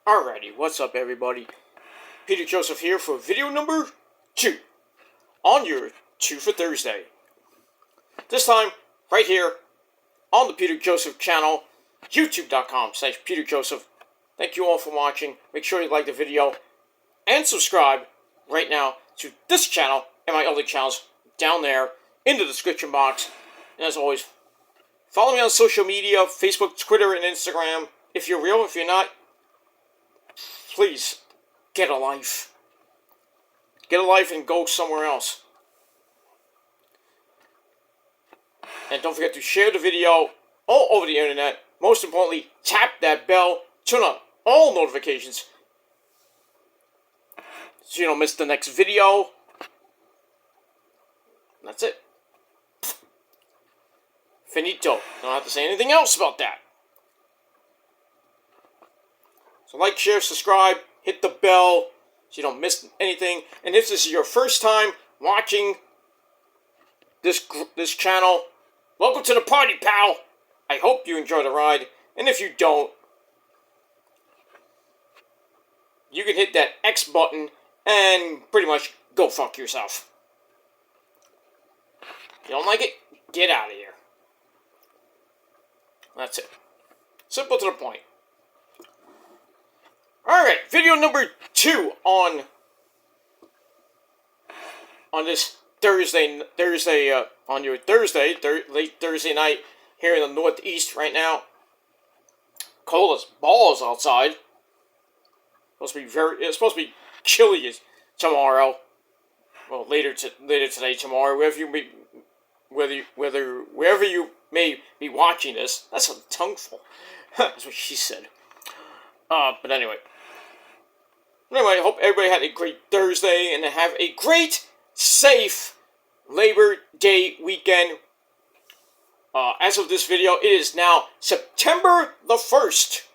Alrighty, what's up everybody? Peter Joseph here for video number 2 on your 2 for Thursday. This time, right here on the Peter Joseph channel, youtube.com/Peter Joseph. Thank you all for watching. Make sure you like the video and subscribe right now to this channel and my other channels down there in the description box. And as always, follow me on social media, Facebook, Twitter, and Instagram. If you're real, if you're not, please, get a life. Get a life and go somewhere else. And don't forget to share the video all over the internet. Most importantly, tap that bell, turn on all notifications so you don't miss the next video. That's it. Finito. Don't have to say anything else about that. So like, share, subscribe, hit the bell so you don't miss anything. And if this is your first time watching this channel, welcome to the party, pal. I hope you enjoy the ride. And if you don't, you can hit that X button and pretty much go fuck yourself. If you don't like it, get out of here. That's it. Simple to the point. Alright, video number 2 on this on your Thursday, late Thursday night here in the Northeast right now. Cold as balls outside. It's supposed to be chilly tomorrow. Well, later today, tomorrow, wherever you may be watching this. That's a tongueful. That's what she said. But anyway, I hope everybody had a great Thursday and have a great, safe Labor Day weekend. As of this video, it is now September the 1st,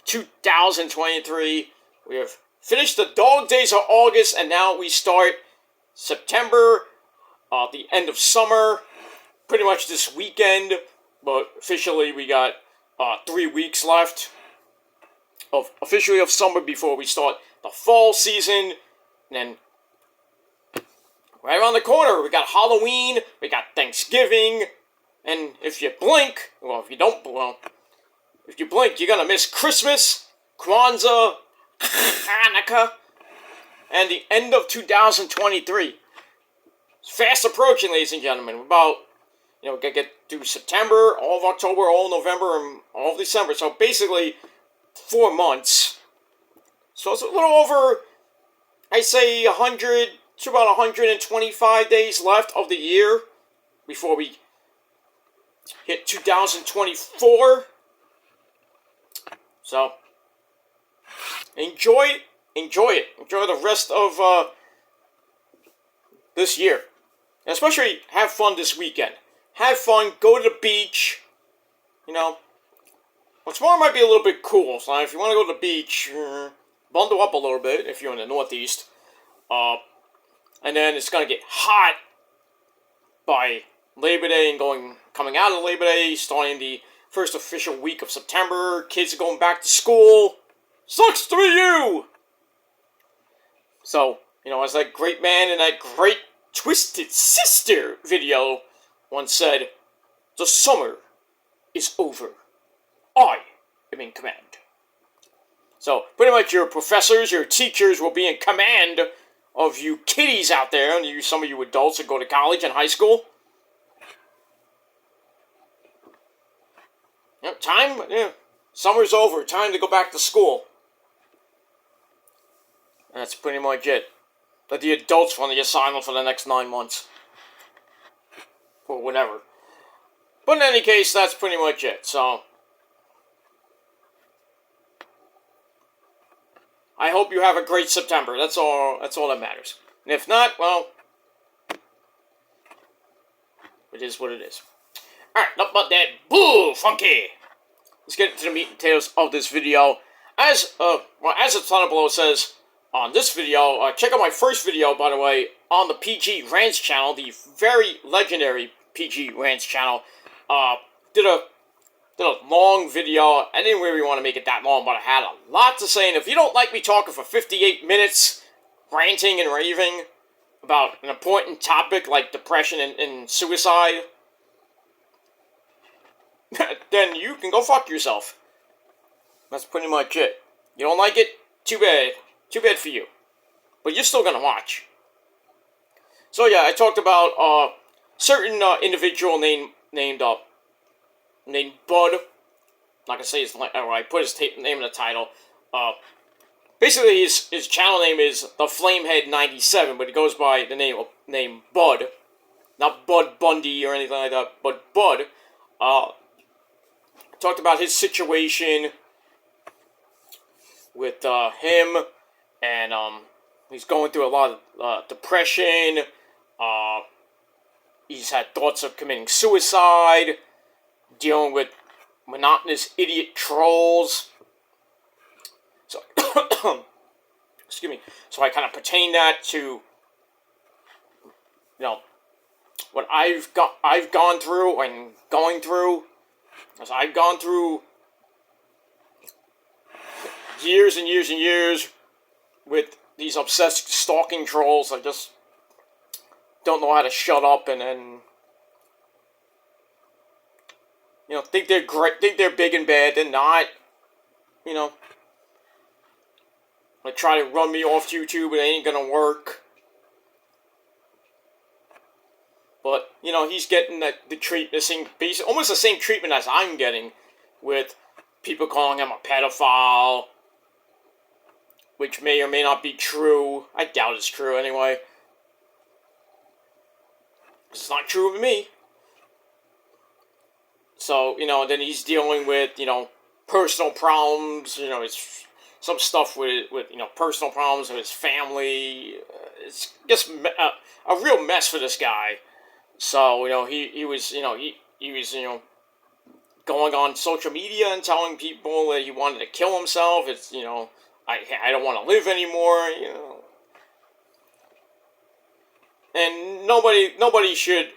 2023. We have finished the dog days of August, and now we start September, the end of summer, pretty much this weekend. But officially, we got 3 weeks left officially of summer before we start the fall season. And then right around the corner, we got Halloween, we got Thanksgiving, and if you blink, if you blink, you're gonna miss Christmas, Kwanzaa, Hanukkah, and the end of 2023. It's fast approaching, ladies and gentlemen. We're about, get through September, all of October, all of November, and all of December. So basically 4 months. So it's a little over, I say 100 to about 125 days left of the year before we hit 2024. So enjoy it. Enjoy the rest of this year. And especially have fun this weekend. Have fun, go to the beach, Well, tomorrow might be a little bit cool, so if you want to go to the beach, bundle up a little bit if you're in the Northeast. And then it's going to get hot by Labor Day and coming out of Labor Day, starting the first official week of September. Kids are going back to school. Sucks to be you! So, as that great man in that great Twisted Sister video once said, the summer is over. I am in command. So, pretty much your professors, your teachers will be in command of you kiddies out there, and some of you adults that go to college and high school. Summer's over. Time to go back to school. That's pretty much it. Let the adults run the assignment for the next 9 months. Or whatever. But in any case, that's pretty much it. So, I hope you have a great September. That's all that matters. And if not, well, it is what it is. Alright, enough about that. Boo! Funky! Let's get into the meat and potatoes of this video. As the title below says, on this video, check out my first video, by the way, on the PG Ranch channel, the very legendary PG Ranch channel. Did a did a long video. I didn't really want to make it that long, but I had a lot to say. And if you don't like me talking for 58 minutes, ranting and raving about an important topic like depression and suicide, then you can go fuck yourself. That's pretty much it. You don't like it? Too bad. Too bad for you. But you're still gonna watch. So yeah, I talked about a certain individual named Bud. Not gonna say his name. I put his name in the title. Basically, his channel name is the Flamehead97, but he goes by the name Bud, not Bud Bundy or anything like that, but Bud. Talked about his situation with him, and he's going through a lot of depression. He's had thoughts of committing suicide, dealing with monotonous idiot trolls. So, excuse me. So I kind of pertain that to, what I've gone through and going through. As I've gone through years and years and years with these obsessed stalking trolls. I just don't know how to shut up and think they're great, think they're big and bad. They're not. They try to run me off YouTube, but it ain't gonna work. But, he's getting the treatment, almost the same treatment as I'm getting, with people calling him a pedophile, which may or may not be true. I doubt it's true anyway. It's not true of me. So, then he's dealing with, personal problems, it's some stuff with personal problems with his family. It's just a real mess for this guy. So, he was going on social media and telling people that he wanted to kill himself. It's, I don't want to live anymore, And nobody should,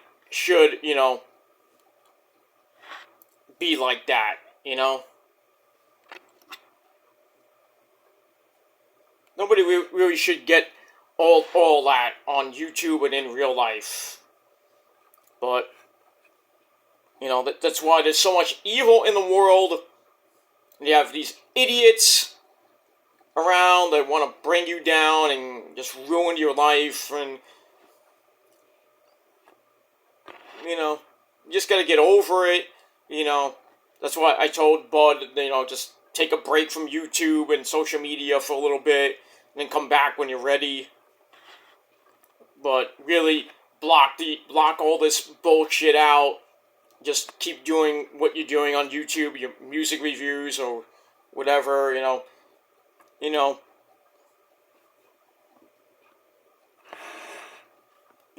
be like that, Nobody really should get all that on YouTube and in real life. But, that's why there's so much evil in the world. You have these idiots around that want to bring you down and just ruin your life. And, you just got to get over it. That's why I told Bud, just take a break from YouTube and social media for a little bit. And then come back when you're ready. But really, block all this bullshit out. Just keep doing what you're doing on YouTube, your music reviews or whatever, You're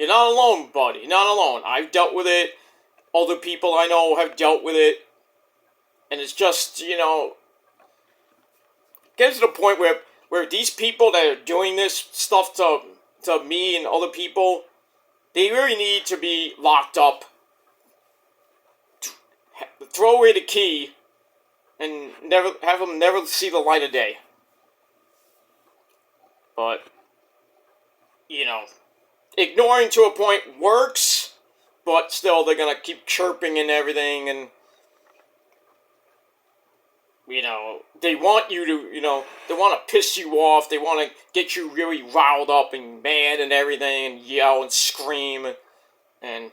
not alone, buddy. You're not alone. I've dealt with it. Other people I know have dealt with it. And it's just, getting to the point where these people that are doing this stuff to me and other people, they really need to be locked up. Throw away the key and have them never see the light of day. But, ignoring to a point works, but still they're gonna keep chirping and everything, and they want you to, they want to piss you off, they want to get you really riled up and mad and everything, and yell and scream, and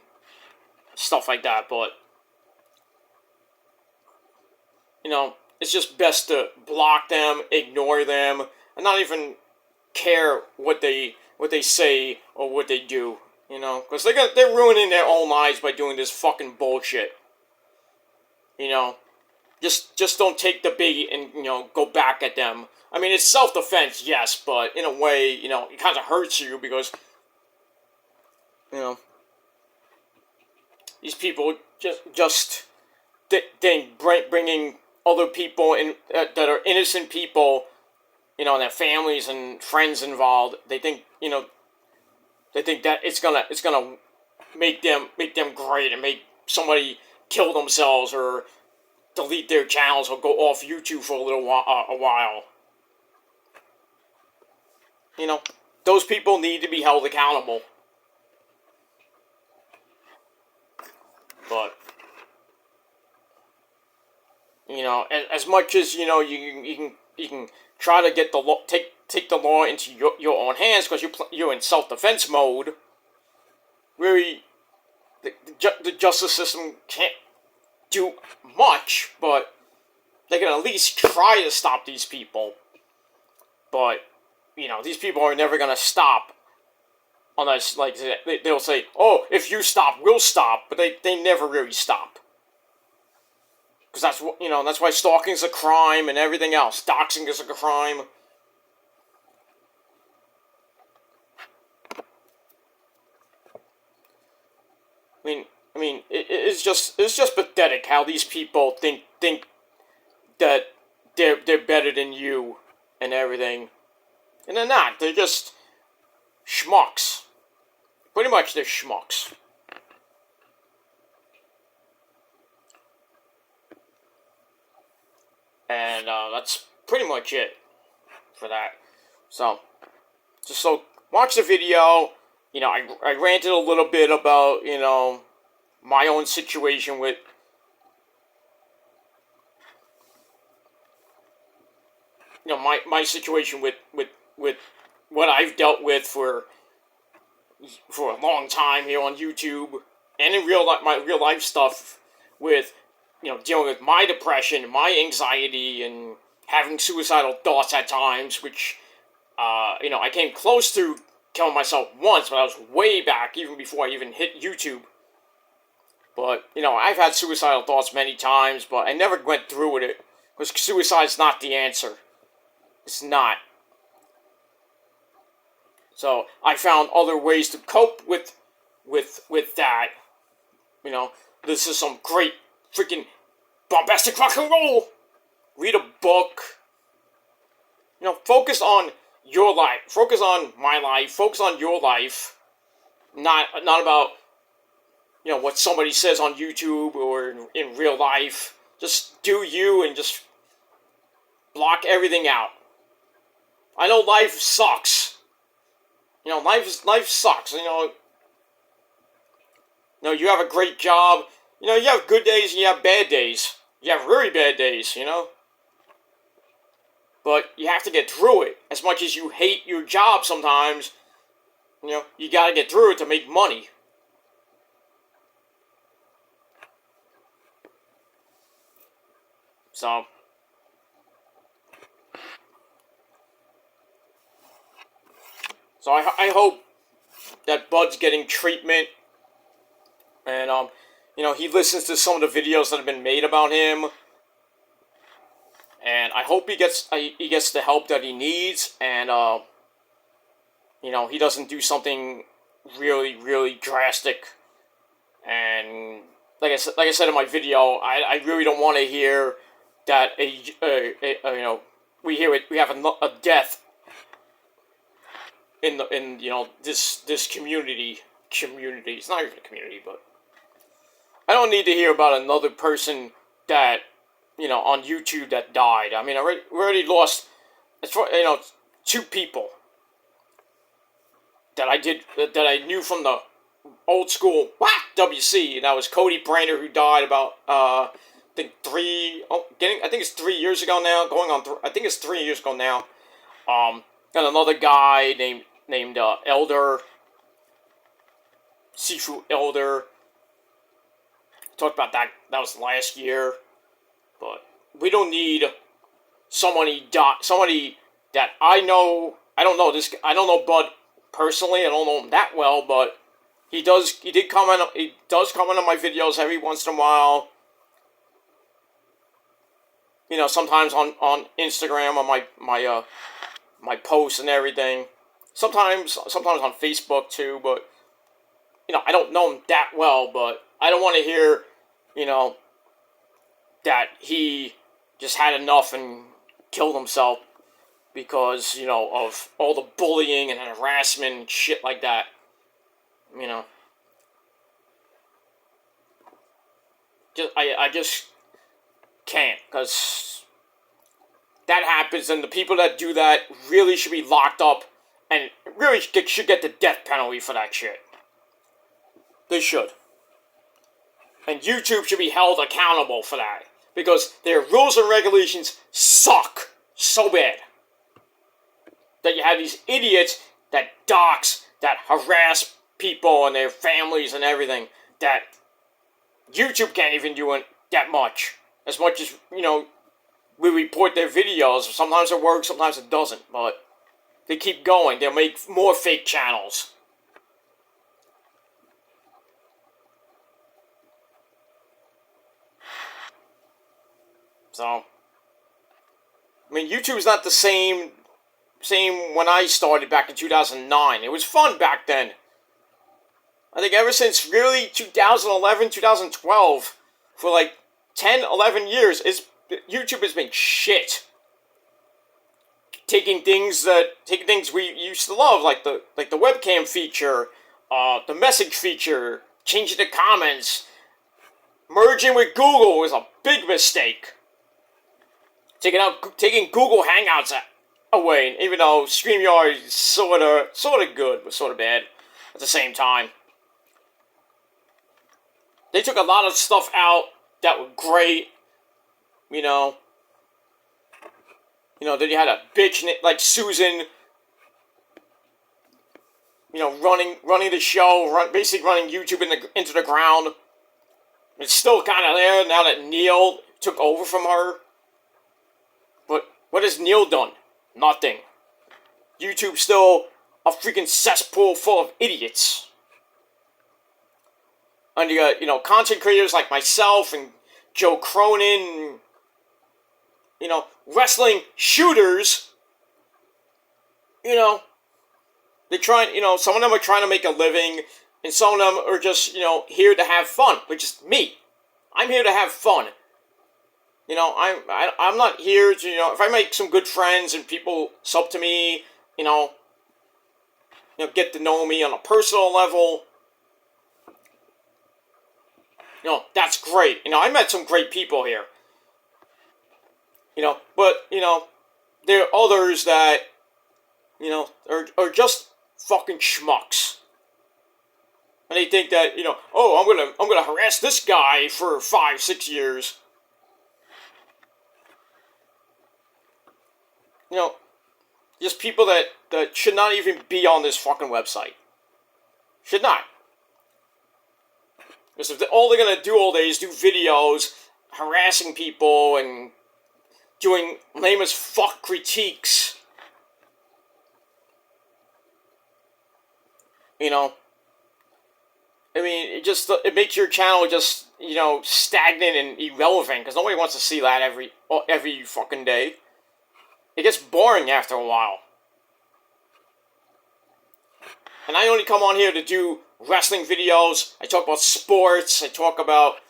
stuff like that, but, it's just best to block them, ignore them, and not even care what they say or what they do, because they're ruining their own lives by doing this fucking bullshit, Just don't take the bait and, go back at them. I mean, it's self-defense, yes, but in a way, it kind of hurts you because, these people just bringing other people in that are innocent people, their families and friends involved. They think, that it's gonna make them great and make somebody kill themselves or delete their channels or go off YouTube for a while. You know, those people need to be held accountable. But you know, as much as you know, you can try to get the law, take the law into your own hands because you're in self-defense mode. Really, the justice system can't do much, but they can at least try to stop these people. But you know, these people are never gonna stop unless, like, they'll say, "Oh, if you stop, we'll stop," but they never really stop. Because that's what, you know, that's why stalking is a crime and everything else. Doxing is a crime. I mean, it's just pathetic how these people think that they're better than you and everything, and they're not. They're just schmucks. Pretty much, they're schmucks. And that's pretty much it for that. So, watch the video. You know, I ranted a little bit about, you know, my own situation with, you know, my situation with what I've dealt with for a long time here on YouTube and in real life, my real life stuff with, you know, dealing with my depression, my anxiety, and having suicidal thoughts at times, which, you know, I came close to killing myself once, but I was way back, even before I even hit YouTube. But, you know, I've had suicidal thoughts many times, but I never went through with it, because suicide's not the answer. It's not. So, I found other ways to cope with that. You know, this is some great freaking bombastic rock and roll! Read a book. You know, focus on your life. Focus on my life. Focus on your life. Not about, you know, what somebody says on YouTube or in real life. Just do you and just block everything out. I know life sucks. You know, life sucks. You know, you have a great job. You know, you have good days and you have bad days. You have really bad days, you know? But you have to get through it. As much as you hate your job sometimes, you know, you gotta get through it to make money. So I hope that Bud's getting treatment, and you know, he listens to some of the videos that have been made about him, and I hope he gets the help that he needs, and you know, he doesn't do something really drastic. And like I said in my video, I really don't want to hear that you know, we have a death in you know, this community. It's not even a community, but I don't need to hear about another person that, you know, on YouTube that died. I mean, we already lost, you know, 2 people that I knew from the old school WC, and that was Cody Brander, who died about I think it's 3 years ago now, going on I think it's 3 years ago now. And another guy named Elder Sifu Elder. Talked about that. That was last year, but we don't need somebody that I know. I don't know Bud personally. I don't know him that well, but he does comment on my videos every once in a while. You know, sometimes on Instagram, on my posts and everything. Sometimes on Facebook too, but you know, I don't know him that well, but I don't want to hear, you know, that he just had enough and killed himself because, you know, of all the bullying and harassment and shit like that. You know, I just can't, because that happens, and the people that do that really should be locked up, and really should get the death penalty for that shit. They should. And YouTube should be held accountable for that, because their rules and regulations suck so bad that you have these idiots that dox, that harass people and their families and everything, that YouTube can't even do it that much. As much as, we report their videos. Sometimes it works, sometimes it doesn't, but they keep going. They'll make more fake channels. So, YouTube's not the same when I started back in 2009. It was fun back then. I think ever since really 2011, 2012, for like 10, 11 years, YouTube has been shit. Taking things we used to love, like the webcam feature, the message feature, changing the comments, merging with Google was a big mistake. Taking Google Hangouts away, even though StreamYard is sort of good, but sort of bad at the same time. They took a lot of stuff out that were great, Then you had a bitch like Susan, running the show, basically running YouTube into the ground. It's still kind of there now that Neil took over from her. But what has Neil done? Nothing. YouTube's still a freaking cesspool full of idiots. And you got, content creators like myself and Joe Cronin, wrestling shooters. They're trying, some of them are trying to make a living, and some of them are just, here to have fun, which is me. I'm here to have fun. I'm not here to, if I make some good friends and people sub to me, get to know me on a personal level, that's great. I met some great people here. But, there are others that, are just fucking schmucks. And they think that, I'm gonna harass this guy for 5-6 years. Just people that should not even be on this fucking website. Should not. Because if all they're gonna do all day is do videos harassing people and doing lame as fuck critiques, it makes your channel just, stagnant and irrelevant, because nobody wants to see that every fucking day. It gets boring after a while. And I only come on here to do wrestling videos. I talk about sports. I talk about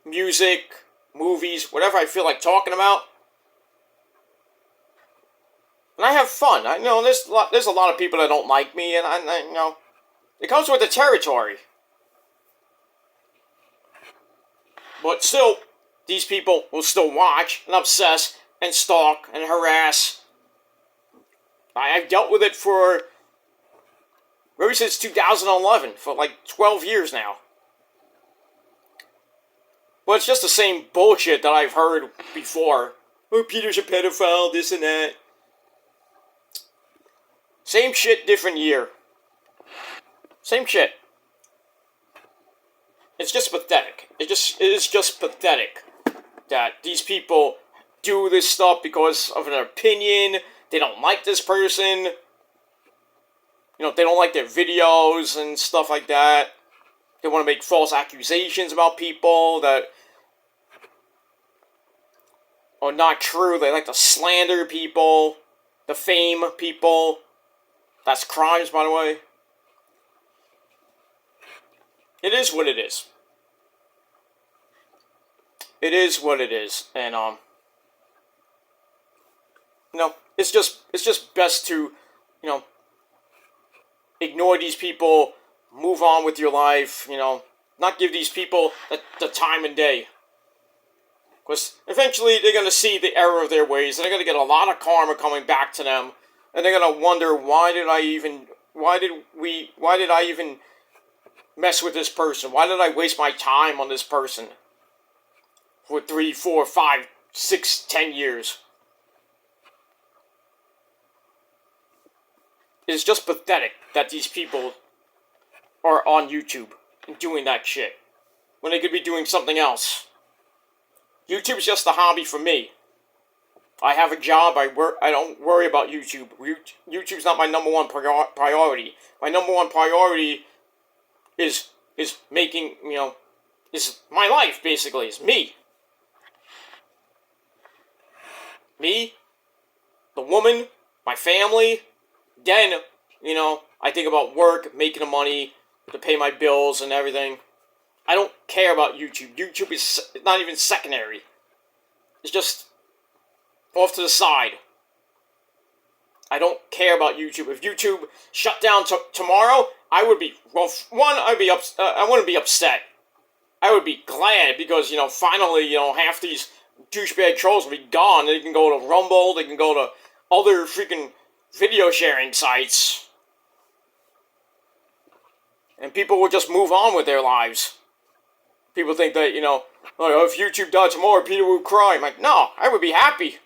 music, movies, whatever I feel like talking about. And I have fun. I know there's a lot of people that don't like me, and I it comes with the territory. But still, these people will still watch and obsess and stalk and harass. I've dealt with it for ever since 2011, for like 12 years now. But it's just the same bullshit that I've heard before. Oh, Peter's a pedophile, this and that. Same shit, different year. Same shit. It's just pathetic. It is just pathetic that these people do this stuff because of an opinion. They don't like this person. They don't like their videos and stuff like that. They want to make false accusations about people that are not true. They like to slander people, defame people. That's crimes, by the way. It is what it is. It is what it is, and it's just best to, ignore these people, move on with your life, not give these people the time and day. Because eventually they're going to see the error of their ways, and they're going to get a lot of karma coming back to them, and they're going to wonder, why did I even mess with this person? Why did I waste my time on this person for 3, 4, 5, 6, 10 years? It's just pathetic that these people are on YouTube and doing that shit when they could be doing something else. YouTube's just a hobby for me. I have a job. I don't worry about YouTube. YouTube's not my number one priority. My number one priority is making, is my life, basically. It's me. Me, the woman, my family. Then, I think about work, making the money to pay my bills and everything. I don't care about YouTube. YouTube is not even secondary. It's just off to the side. I don't care about YouTube. If YouTube shut down tomorrow, I would be, I wouldn't be upset. I would be glad because, finally, half these douchebag trolls will be gone. They can go to Rumble, they can go to other freaking video sharing sites. And people will just move on with their lives. People think that, if YouTube died tomorrow, Peter would cry. I'm like, no, I would be happy.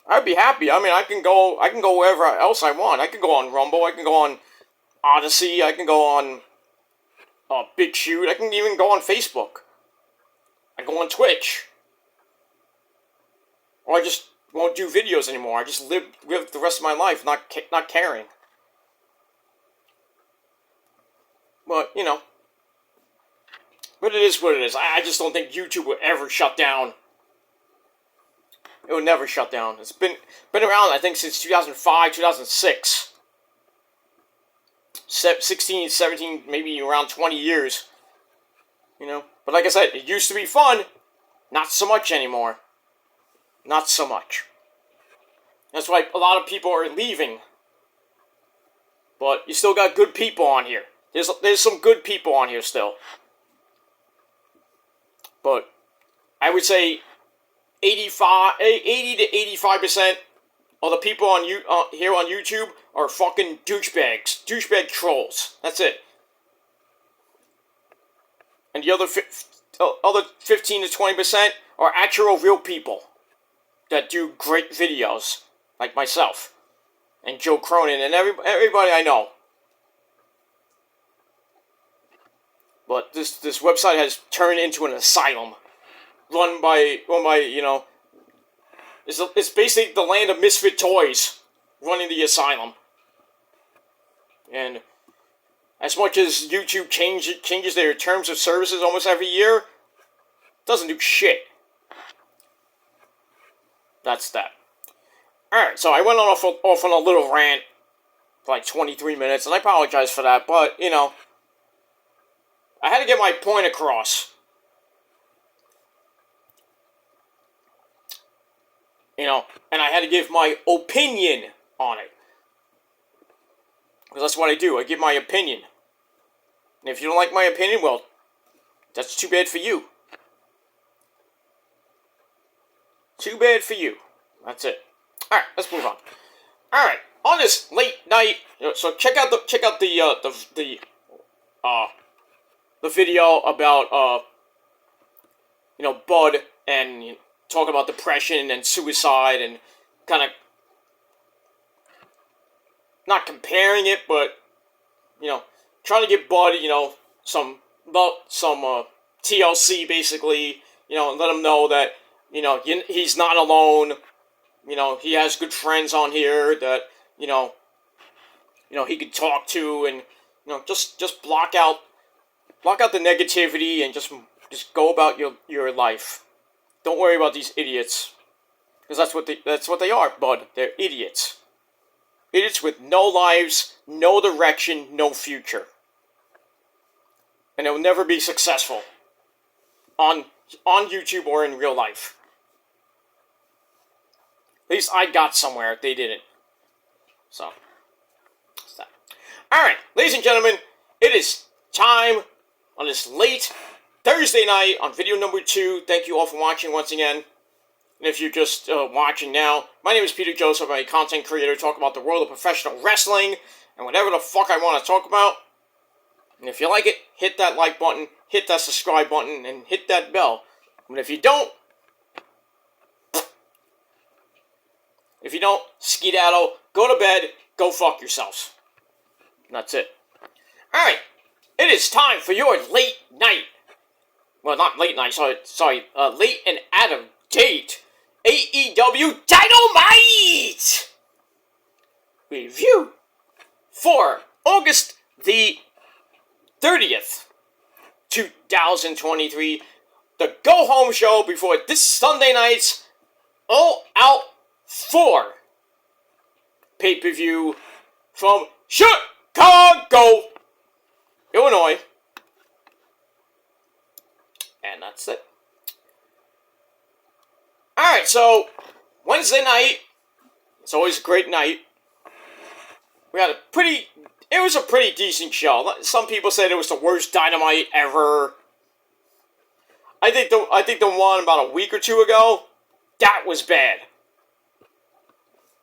I'd be happy. I mean, I can go wherever else I want. I can go on Rumble, I can go on Odyssey, I can go on Big Shoot, I can even go on Facebook. I go on Twitch. Or I just won't do videos anymore. I just live the rest of my life not caring. But, but it is what it is. I just don't think YouTube would ever shut down. It would never shut down. It's been around, I think, since 2005, 2006. 16, 17, maybe around 20 years. But like I said, it used to be fun. Not so much anymore. Not so much. That's why a lot of people are leaving. But you still got good people on here. There's some good people on here still. But I would say 80 to 85% of the people here on YouTube are fucking douchebags. Douchebag trolls. That's it. And the other 15 to 20% are actual real people that do great videos, like myself and Joe Cronin and everybody I know. But this website has turned into an asylum, run by it's basically the land of misfit toys, running the asylum. And as much as YouTube changes their terms of services almost every year, it doesn't do shit. That's that. Alright, so I went off on a little rant for like 23 minutes, and I apologize for that, but, I had to get my point across. And I had to give my opinion on it. Because that's what I do. I give my opinion. And if you don't like my opinion, well, that's too bad for you. Too bad for you. That's it. Alright, let's move on. Alright, on this late night, so check out the video about Bud and talk about depression and suicide and kind of not comparing it, but trying to give Bud some TLC basically, and let him know that he's not alone. He has good friends on here that he could talk to, and just block out the negativity and just go about your life. Don't worry about these idiots, because that's what they are, Bud. They're idiots. Idiots with no lives, no direction, no future, and they'll never be successful on YouTube or in real life. At least I got somewhere. They didn't. So, that's that. Alright, ladies and gentlemen, it is time on this late Thursday night on video number 2. Thank you all for watching once again. And if you're just watching now, my name is Peter Joseph. I'm a content creator. Talk about the world of professional wrestling and whatever the fuck I want to talk about. And if you like it, hit that like button, hit that subscribe button, and hit that bell. And if you don't, skedaddle, go to bed, go fuck yourselves. And that's it. Alright, it is time for your late night. Well, not late night, sorry, late and out of date AEW Dynamite review for August the 30th, 2023. The go-home show before this Sunday night's All Out 4 pay-per-view from Chicago, Illinois. And that's it. Alright, so Wednesday night, it's always a great night. We had it was a pretty decent show. Some people said it was the worst Dynamite ever. I think the one about a week or two ago, that was bad.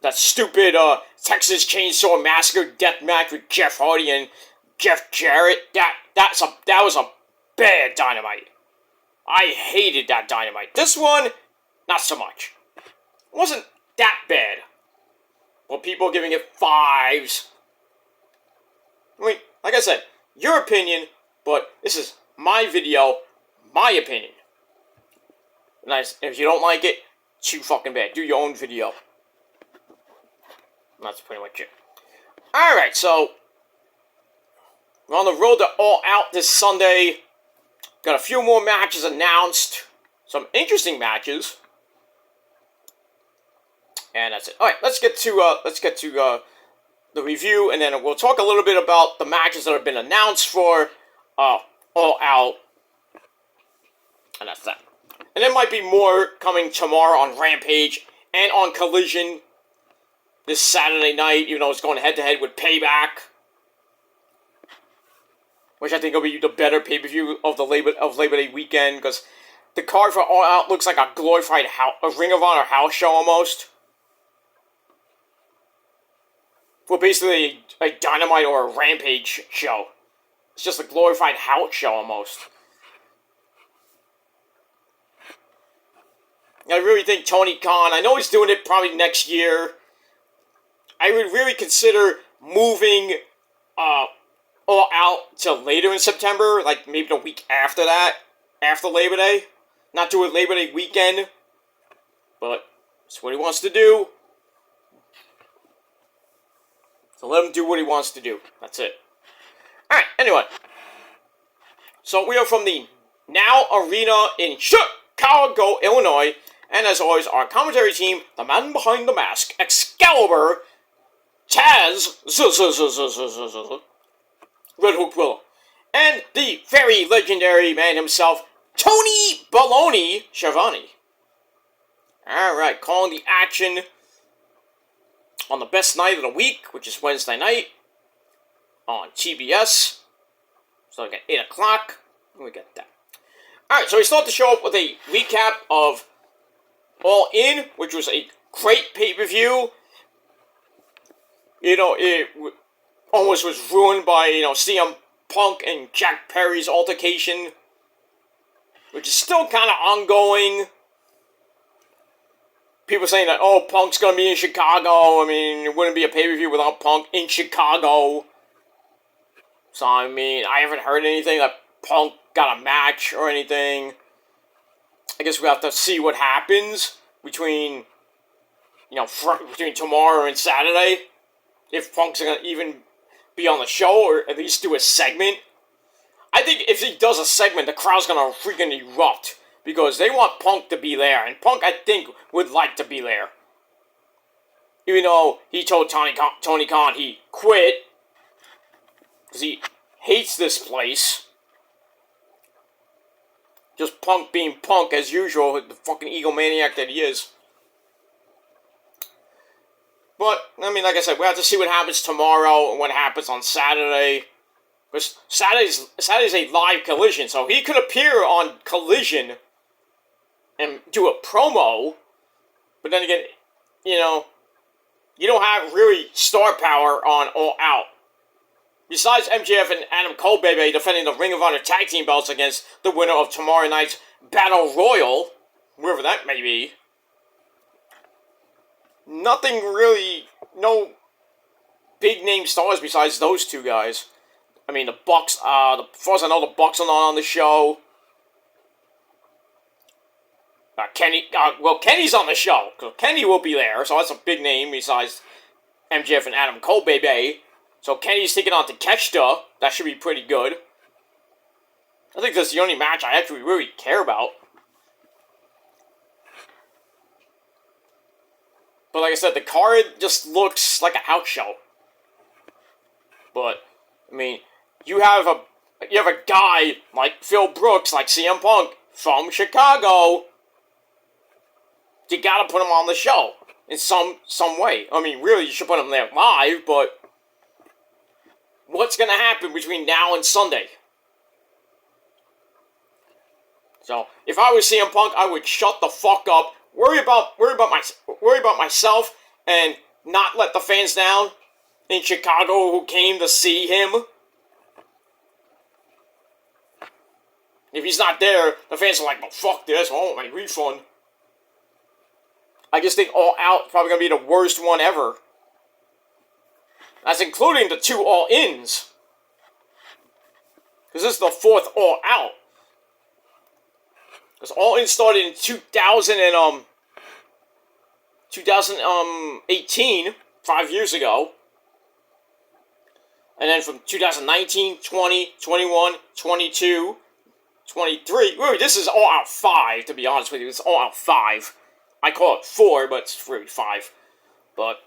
That stupid Texas Chainsaw Massacre death match with Jeff Hardy and Jeff Jarrett. That was a bad Dynamite. I hated that Dynamite. This one, not so much. It wasn't that bad. Well, people giving it 5s. I mean, like I said, your opinion, but this is my video, my opinion. And if you don't like it, too fucking bad. Do your own video. That's pretty much it. Alright, so we're on the road to All Out this Sunday. Got a few more matches announced. Some interesting matches. And that's it. Alright, let's get to the review, and then we'll talk a little bit about the matches that have been announced for All Out. And that's that. And there might be more coming tomorrow on Rampage and on Collision this Saturday night, even though it's going head-to-head with Payback, which I think will be the better pay-per-view of Labor Day weekend, because the card for All Out looks like a glorified a Ring of Honor house show almost. Well, basically a Dynamite or a Rampage show. It's just a glorified house show almost. I really think Tony Khan, I know he's doing it probably next year. I would really consider moving All Out to later in September, like maybe the week after that, after Labor Day. Not do it Labor Day weekend, but it's what he wants to do. So let him do what he wants to do. That's it. Alright, anyway. So we are from the Now Arena in Chicago, Illinois. And as always, our commentary team, the man behind the mask, Excalibur, Taz, Red Hook Willow, and the very legendary man himself, Tony Baloney Schiavone. Alright, calling the action on the best night of the week, which is Wednesday night, on TBS. So I got 8 o'clock, and we got that. Alright, so we start the show up with a recap of All In, which was a great pay-per-view. You know, it almost was ruined by, CM Punk and Jack Perry's altercation, which is still kind of ongoing. People saying that, oh, Punk's going to be in Chicago. I mean, it wouldn't be a pay-per-view without Punk in Chicago. So, I mean, I haven't heard anything that Punk got a match or anything. I guess we have to see what happens between tomorrow and Saturday. If Punk's going to even be on the show or at least do a segment. I think if he does a segment, the crowd's going to freaking erupt. Because they want Punk to be there. And Punk, I think, would like to be there. Even though he told Tony Khan he quit. Because he hates this place. Just Punk being Punk as usual. The fucking egomaniac that he is. But, I mean, like I said, we have to see what happens tomorrow and what happens on Saturday. But Saturday's a live Collision, so he could appear on Collision and do a promo. But then again, you don't have really star power on All Out. Besides MJF and Adam Cole, baby, defending the Ring of Honor tag team belts against the winner of tomorrow night's Battle Royal, wherever that may be. Nothing really, no big name stars besides those two guys. I mean, the Bucks, as far as I know, the Bucks are not on the show. Kenny's on the show. Kenny will be there, so that's a big name besides MJF and Adam Cole, baby. So Kenny's taking on Takeshita. That should be pretty good. I think that's the only match I actually really care about. But like I said, the card just looks like a house show. But, I mean, you have a guy like Phil Brooks, like CM Punk, from Chicago. You gotta put him on the show in some way. I mean, really, you should put him there live, but what's gonna happen between now and Sunday? So, if I was CM Punk, I would shut the fuck up, worry about myself, and not let the fans down in Chicago who came to see him. If he's not there, the fans are like, well, fuck this, I want my refund. I just think All Out is probably going to be the worst one ever. That's including the 2 All-Ins. Because this is the 4th All Out. Because All-In started in 2018, 5 years ago. And then from 2019, 20, 21, 22, 23. Really, this is All Out 5, to be honest with you. It's All Out 5. I call it 4, but it's really 5. But,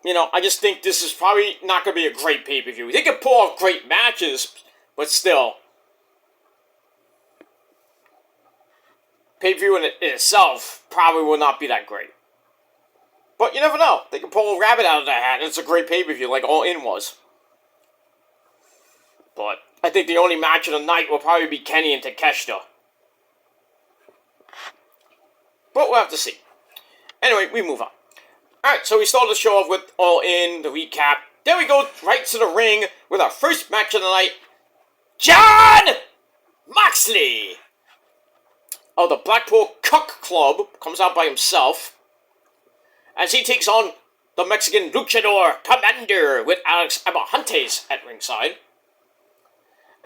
I just think this is probably not going to be a great pay-per-view. They can pull off great matches, but still. Pay-per-view in itself probably will not be that great. But you never know. They can pull a rabbit out of the hat, and it's a great pay-per-view like All In was. But I think the only match of the night will probably be Kenny and Takeshita. But we'll have to see. Anyway, we move on. Alright, so we started the show off with All In, the recap. Then we go right to the ring with our first match of the night. Jon Moxley of the Blackpool Cuck Club comes out by himself as he takes on the Mexican Luchador Commander with Alex Abrahantes at ringside.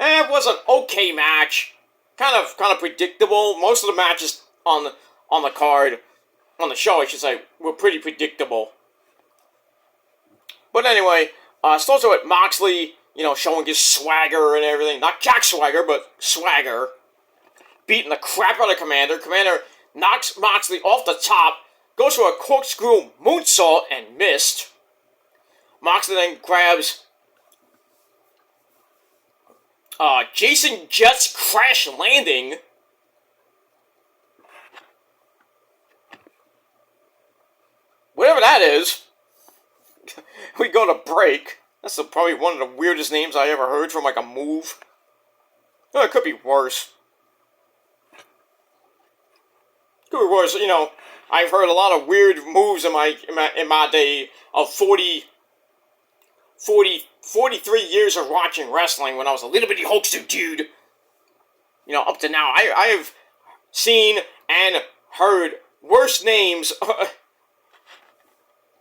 And it was an okay match. Kind of predictable. Most of the matches on the card, on the show, I should say, were pretty predictable. But anyway, starts with Moxley, showing his swagger and everything. Not Jack Swagger, but swagger. Beating the crap out of Commander. Commander knocks Moxley off the top, goes for a corkscrew moonsault and missed. Moxley then grabs Jason Jett's crash landing. Whatever that is. We go to break. That's probably one of the weirdest names I ever heard from like a move. No, it could be worse. Could be worse. I've heard a lot of weird moves in my day of 43 years of watching wrestling when I was a little bitty Hulkster dude. Up to now, I have seen and heard worse names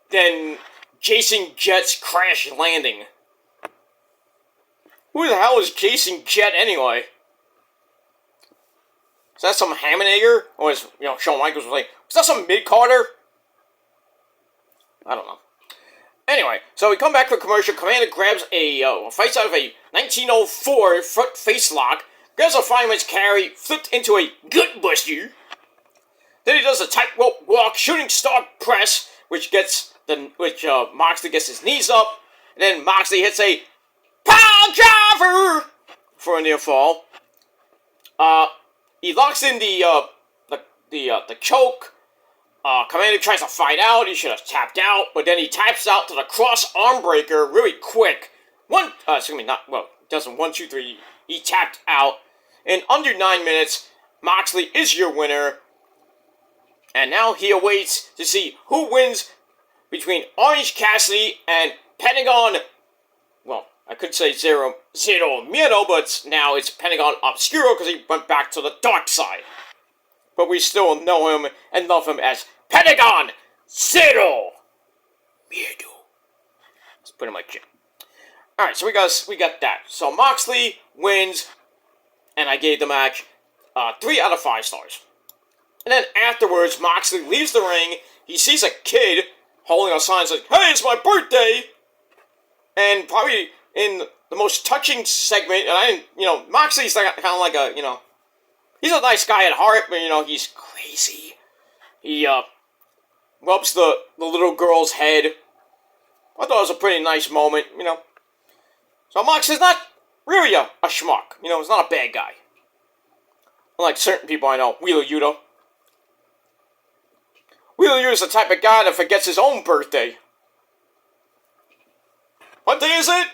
than Jason Jett's crash landing. Who the hell is Jason Jett anyway? Is that some Hammernager? Or is, Shawn Michaels was like, was that some mid-carder? I don't know. Anyway, so we come back from commercial. Commander grabs fights out of a 1904 front face lock, grabs a fireman's carry, flipped into a gut buster. Then he does a tightrope walk, shooting star press, which Moxley gets his knees up, and then Moxley hits a power driver for a near fall. He locks in the choke. Commander tries to fight out. He should have tapped out, but then he taps out to the cross arm breaker really quick. Doesn't 1, 2, 3. He tapped out in under 9 minutes. Moxley is your winner, and now he awaits to see who wins between Orange Cassidy and Pentagon. Well, I could say Zero Miedo, but now it's Pentagon Obscuro because he went back to the dark side. But we still know him and love him as Pentagon Zero Miedo. That's pretty much it. Alright, so we got that. So Moxley wins, and I gave the match 3 out of 5 stars. And then afterwards, Moxley leaves the ring. He sees a kid holding a sign saying, "Hey, it's my birthday!" And probably in the most touching segment, and Moxley's kind of like a, he's a nice guy at heart, but, he's crazy. He, rubs the little girl's head. I thought it was a pretty nice moment, So Moxley's not really a schmuck. He's not a bad guy. Unlike certain people I know, Wheeler Yuta. Wheeler Yuta's the type of guy that forgets his own birthday. What day is it?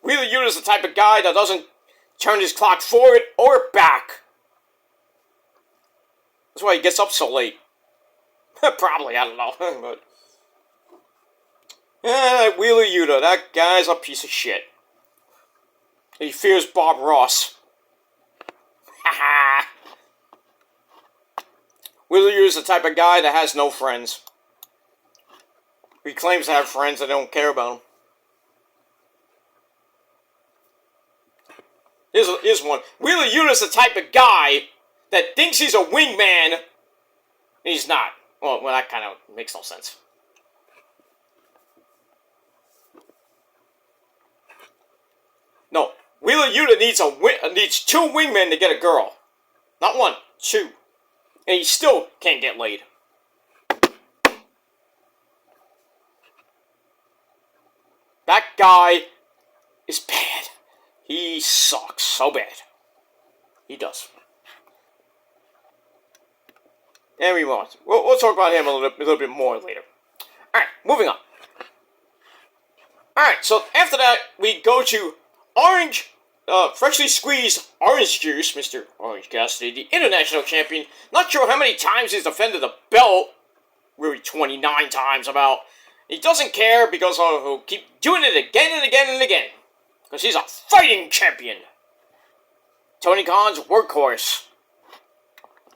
Wheeler Yuta's the type of guy that doesn't turn his clock forward or back. That's why he gets up so late. Probably, I don't know. But Wheeler Yuta, that guy's a piece of shit. He fears Bob Ross. Haha. Wheeler Yuta's the type of guy that has no friends. He claims to have friends that don't care about him. Here's one. Wheeler Yuta's the type of guy that thinks he's a wingman, and he's not. Well, that kind of makes no sense. No, Wheeler Yuta needs 2 wingmen to get a girl. Not 1, 2. And he still can't get laid. That guy is bad. He sucks so bad. He does. And we won't. We'll talk about him a little bit more later. Alright, moving on. Alright, so after that, we go to freshly squeezed orange juice, Mr. Orange Cassidy, the international champion. Not sure how many times he's defended the belt. Really 29 times about. He doesn't care because he'll keep doing it again and again and again. Because he's a fighting champion. Tony Khan's workhorse.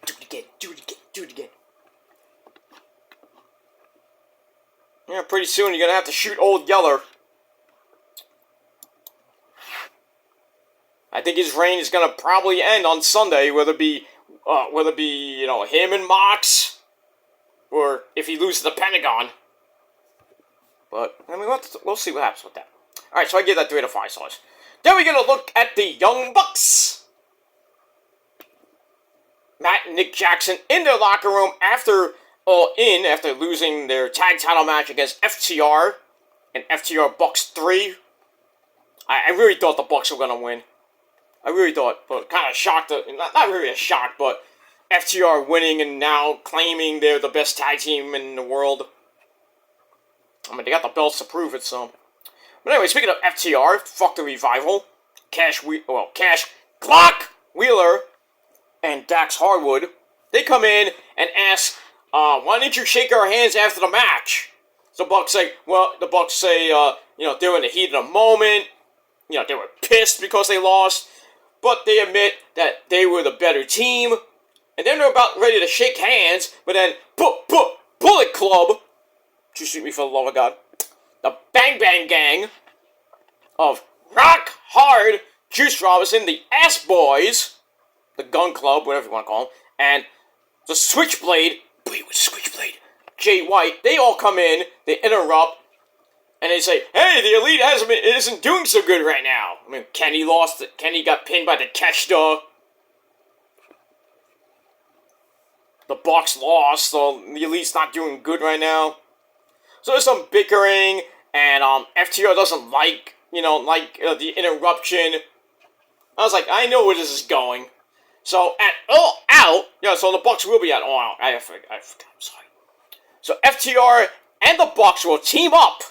Do it again, do it again, do it again. Yeah, pretty soon you're going to have to shoot Old Yeller. I think his reign is going to probably end on Sunday, whether it be him and Mox, or if he loses the Pentagon. But, we'll see what happens with that. Alright, so I give that 3 out of 5 stars. Then we're going to look at the Young Bucks. Matt and Nick Jackson in their locker room after losing their tag title match against FTR and FTR Bucks 3. I really thought the Bucks were going to win. I really thought, but kind of shocked. Not really a shock, but FTR winning and now claiming they're the best tag team in the world. I mean, they got the belts to prove it, so. But anyway, speaking of FTR, fuck the Revival. Cash Glock Wheeler and Dax Harwood, they come in and ask, why didn't you shake our hands after the match? So the Bucks say, they were in the heat of the moment. They were pissed because they lost. But they admit that they were the better team. And then they're about ready to shake hands. But then, Bullet Club, to shoot me for the love of God, the Bang Bang Gang of Rock Hard, Juice Robinson, the Ass Boys, the Gun Club, whatever you want to call them, and the Switchblade, Jay White, they all come in, they interrupt, and they say, hey, the Elite isn't doing so good right now. I mean, Kenny got pinned by the Keshta. The Bucks lost, so the Elite's not doing good right now. So there's some bickering, and FTR doesn't like the interruption. I was like, I know where this is going. So at All Out, yeah, so the Bucks will be at All Out. I forgot, I'm sorry. So FTR and the Bucks will team up,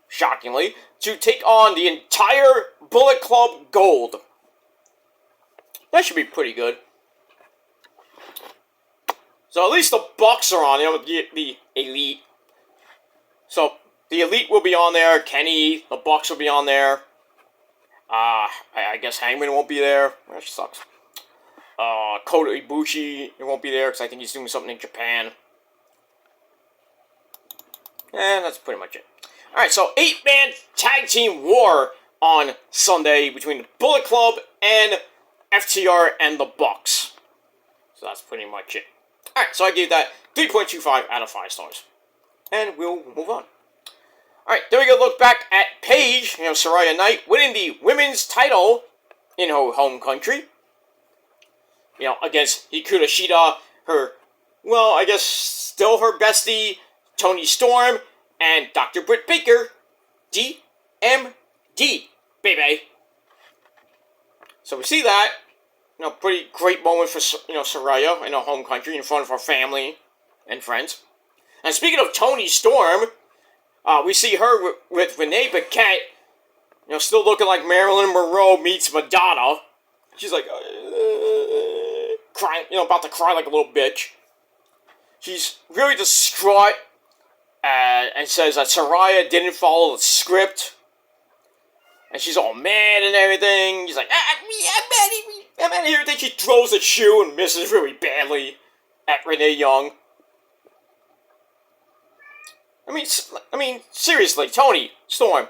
shockingly, to take on the entire Bullet Club Gold. That should be pretty good. So at least the Bucks are on there, the Elite. So the Elite will be on there, Kenny, the Bucks will be on there. I guess Hangman won't be there. That sucks. Kota Ibushi won't be there because I think he's doing something in Japan. And that's pretty much it. Alright, so 8-man tag team war on Sunday between the Bullet Club and FTR and the Bucks. So that's pretty much it. Alright, so I gave that 3.25 out of 5 stars. And we'll move on. Alright, there we go. Look back at Paige, Saraya Knight, winning the women's title in her home country. Against Hikaru Shida, I guess still her bestie, Toni Storm, and Dr. Britt Baker, DMD, baby. So we see that, pretty great moment for, Saraya in her home country in front of her family and friends. And speaking of Toni Storm, we see her with Renee Paquette, still looking like Marilyn Monroe meets Madonna. She's like, crying, about to cry like a little bitch. She's really distraught, and says that Saraya didn't follow the script. And she's all mad and everything. She's like, I'm mad here. Then she throws a shoe and misses really badly at Renee Young. I mean, seriously, Toni Storm,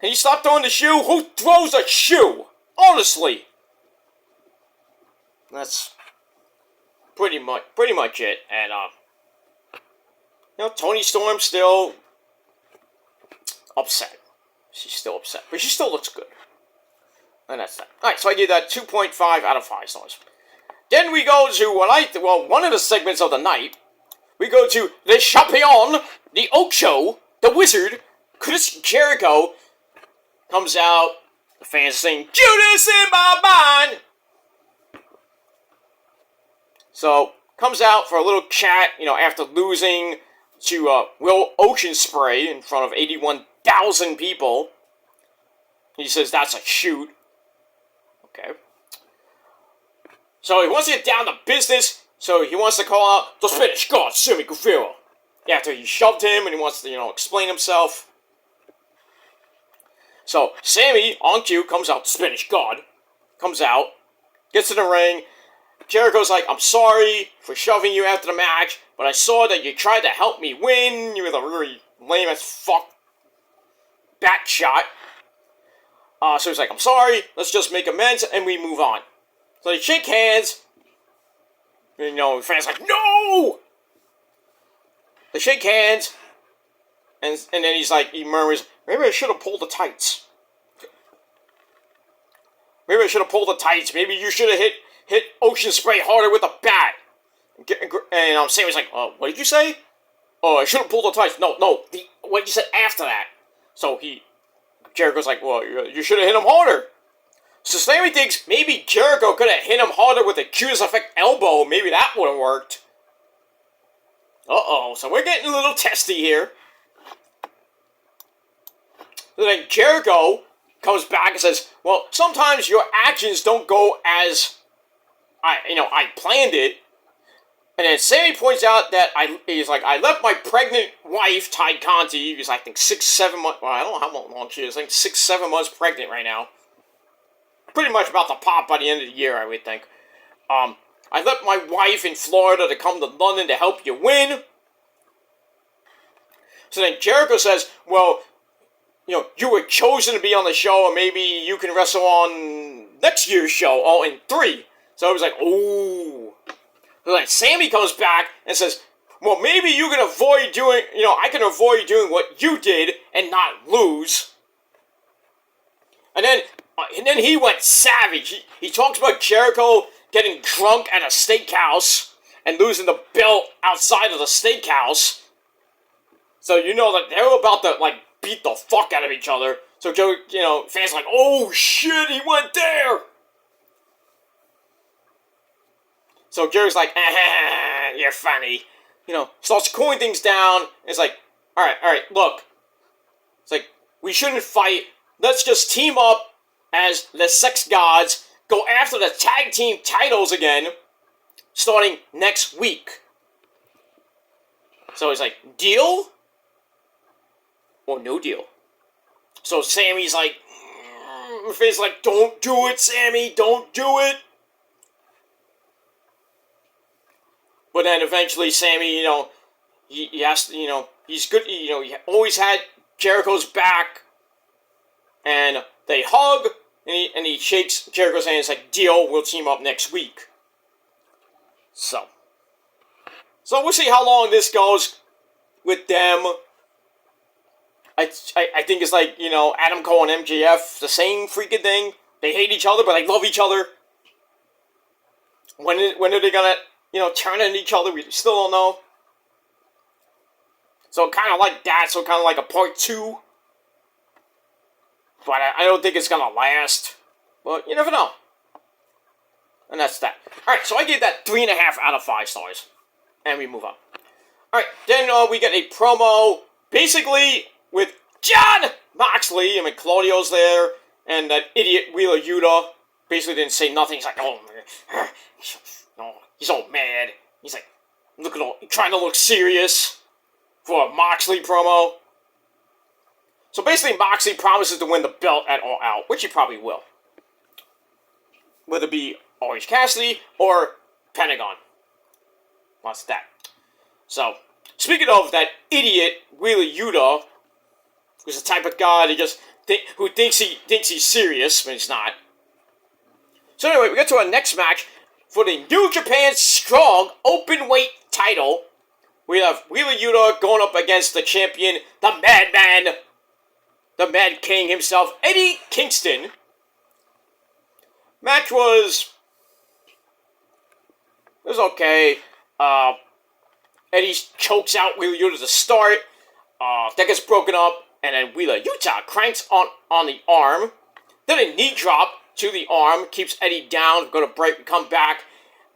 can you stop throwing the shoe? Who throws a shoe? Honestly. That's pretty much it. And Toni Storm's still upset. She's still upset, but she still looks good. And that's that. Alright, so I gave that 2.5 out of 5 stars. Then we go to one of the segments of the night. We go to the Champion, the Ocho, the Wizard, Chris Jericho comes out. The fans sing, Judas in my mind. So, comes out for a little chat, after losing to Will Oceanspray in front of 81,000 people. He says that's a shoot. Okay. So he wants to get down to business, so he wants to call out the Spanish God, Sammy Guevara. After he shoved him and he wants to, explain himself. So, Sammy, on cue, comes out, the Spanish God, comes out, gets in the ring. Jericho's like, I'm sorry for shoving you after the match, but I saw that you tried to help me win. You were a really lame as fuck back shot. So he's like, I'm sorry, let's just make amends, and we move on. So they shake hands. And, the fans like, no! They shake hands, and then he's like, he murmurs, maybe I should have pulled the tights. Maybe I should have pulled the tights. Maybe you should have hit Oceanspray harder with a bat. And Sammy's like, what did you say? I should have pulled the tights. No, what you said after that. So Jericho's like, well, you should have hit him harder. So Sammy thinks maybe Jericho could have hit him harder with a Q's effect elbow. Maybe that would have worked. So we're getting a little testy here. So then Jericho comes back and says, well, sometimes your actions don't go as I planned it. And then Sammy points out that I left my pregnant wife, Ty Conti, who's I think 6-7 months, well, I don't know how long she is, I think 6-7 months pregnant right now. Pretty much about to pop by the end of the year, I would think. I left my wife in Florida to come to London to help you win. So then Jericho says, well, you were chosen to be on the show, and maybe you can wrestle on next year's show, in 3. So I was like, ooh. So then Sammy comes back and says, well, maybe you can avoid doing, I can avoid doing what you did and not lose. And then he went savage. He talks about Jericho getting drunk at a steakhouse and losing the belt outside of the steakhouse. So that they were about to, beat the fuck out of each other. So, fans are like, oh shit, he went there. So Jericho's like, you're funny. Starts cooling things down. It's like, all right, look. It's like, we shouldn't fight. Let's just team up as the Sex Gods, go after the tag team titles again, starting next week. So he's like, deal? Or no deal? So Sammy's like, Faye's like, don't do it, Sammy, don't do it. But then eventually Sammy, he has to, he's good, he always had Jericho's back. And they hug, and he shakes Jericho's hand and is like, deal, we'll team up next week. So we'll see how long this goes with them. I think it's like, Adam Cole and MJF, the same freaking thing. They hate each other, but they love each other. When are they gonna, turn on each other? We still don't know. So kind of like that, so kind of like a part 2. But I don't think it's gonna last. But you never know. And that's that. Alright, so I gave that 3.5 out of 5 stars. And we move on. Alright, then we get a promo, basically, with Jon Moxley. I mean, Claudio's there, and that idiot Wheeler Yuta basically didn't say nothing. He's like, oh, he's all mad. He's like, trying to look serious for a Moxley promo. So basically, Moxley promises to win the belt at All Out, which he probably will. Whether it be Orange Cassidy or Pentagon. What's that? So, speaking of that idiot Wheeler Yuta, who's the type of guy who thinks he's serious, but he's not. So anyway, we get to our next match for the New Japan Strong Openweight title. We have Wheeler Yuta going up against the champion, the Madman, the Mad King himself, Eddie Kingston. Match was okay. Eddie chokes out Wheeler Yuta to start. That gets broken up, and then Wheeler Yuta cranks on the arm. Then a knee drop to the arm keeps Eddie down. Go to break and come back.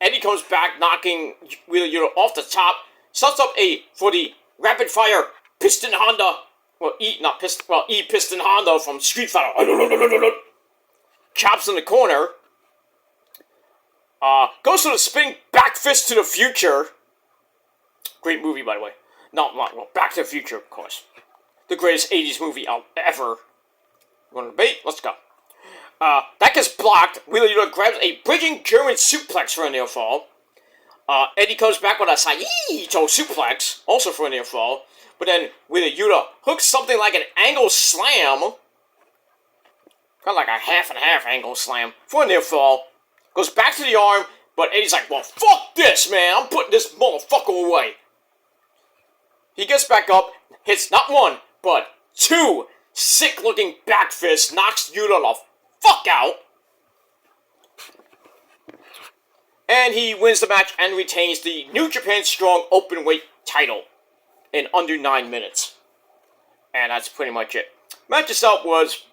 Eddie comes back, knocking Wheeler Yuta off the top. Sets up for the rapid fire Piston Honda. E Piston Honda from Street Fighter. Chops in the corner. Goes to the spinning back fist to the future. Great movie, by the way. Back to the Future, of course. The greatest 80s movie ever. You want to debate? Let's go. That gets blocked. Wheeler Yuta grabs a bridging German suplex for a near fall. Eddie comes back with a Saito suplex, also for a near fall. But then Wheeler Yuta hooks something like an angle slam. Kind of like a half and half angle slam for a near fall. Goes back to the arm, but Eddie's like, well, fuck this, man. I'm putting this motherfucker away. He gets back up, hits not one, but 2 sick-looking back fists, knocks Yuta the fuck out. And he wins the match and retains the New Japan Strong Openweight title in under 9 minutes. And that's pretty much it. Match itself was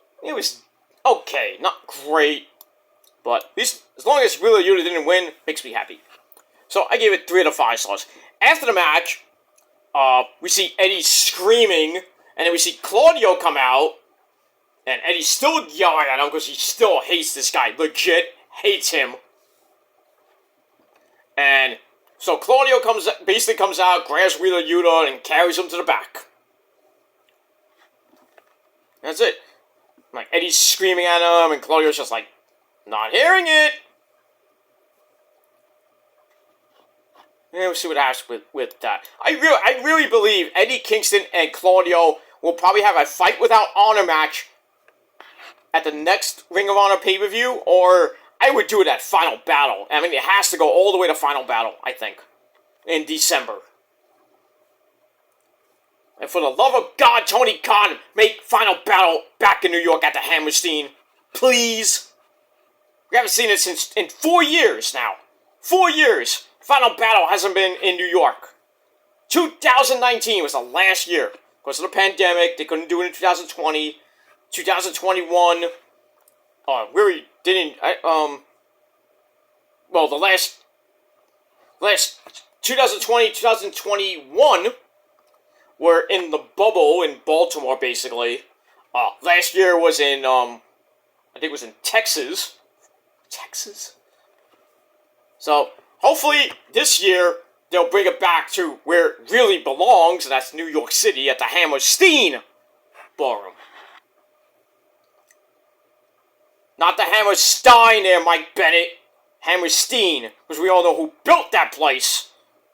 okay, not great, but at least as long as Wheeler Yuta didn't win, makes me happy. So I gave it 3 out of 5 stars. After the match, we see Eddie screaming, and then we see Claudio come out, and Eddie's still yelling at him because he still hates this guy. Legit hates him. And so Claudio comes out, grabs Wheeler Yuta, and carries him to the back. That's it. Like, Eddie's screaming at him, and Claudio's just like, not hearing it. And we'll see what happens with that. I really believe Eddie Kingston and Claudio will probably have a Fight Without Honor match at the next Ring of Honor pay-per-view, or I would do it at Final Battle. I mean, it has to go all the way to Final Battle, I think, in December. And for the love of God, Tony Khan, make Final Battle back in New York at the Hammerstein. Please. We haven't seen it in 4 years now. 4 years. Final Battle hasn't been in New York. 2019 was the last year. Because of the pandemic, they couldn't do it in 2020. 2021, really didn't, the last last 2020, 2021 were in the bubble in Baltimore, basically. Last year was in, I think it was in Texas. Texas? So, hopefully, this year, they'll bring it back to where it really belongs, and that's New York City at the Hammerstein Ballroom. Not the Hammerstein there, Mike Bennett. Hammerstein, because we all know who built that place.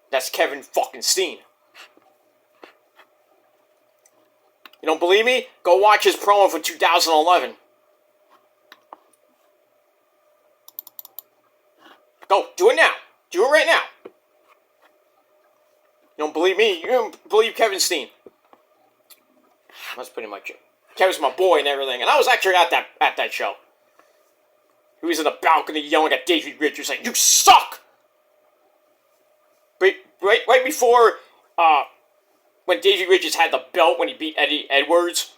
That's Kevin fucking Steen. You don't believe me? Go watch his promo for 2011. Go, do it now. Do it right now. You don't believe me? You don't believe Kevin Steen. That's pretty much it. Kevin's my boy and everything, and I was actually at that show. He was in the balcony yelling at Davey Richards saying, "You suck!" Right before, when Davey Richards had the belt when he beat Eddie Edwards.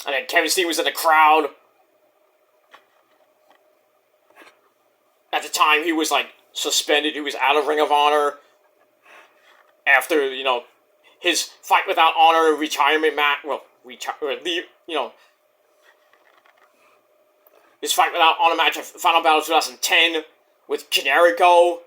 And then Kevin Steen was in the crowd. At the time, he was, like, suspended. He was out of Ring of Honor. After, his Fight Without Honor retirement match. Well, his Fight Without Honor match at Final Battle 2010 with Generico.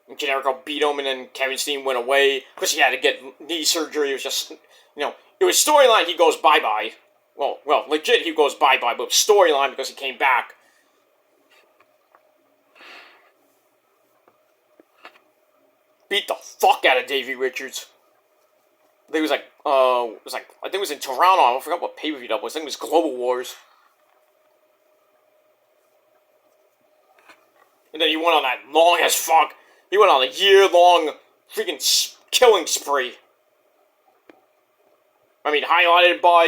And Generico beat him, and then Kevin Steen went away because he had to get knee surgery. It was just, it was storyline, he goes bye-bye. Well, legit, he goes bye-bye, but storyline because he came back. Beat the fuck out of Davey Richards. I think it was in Toronto. I forgot what pay-per-view that was. I think it was Global Wars. And then he went on that long as fuck. He went on a year-long freaking killing spree. I mean, highlighted by,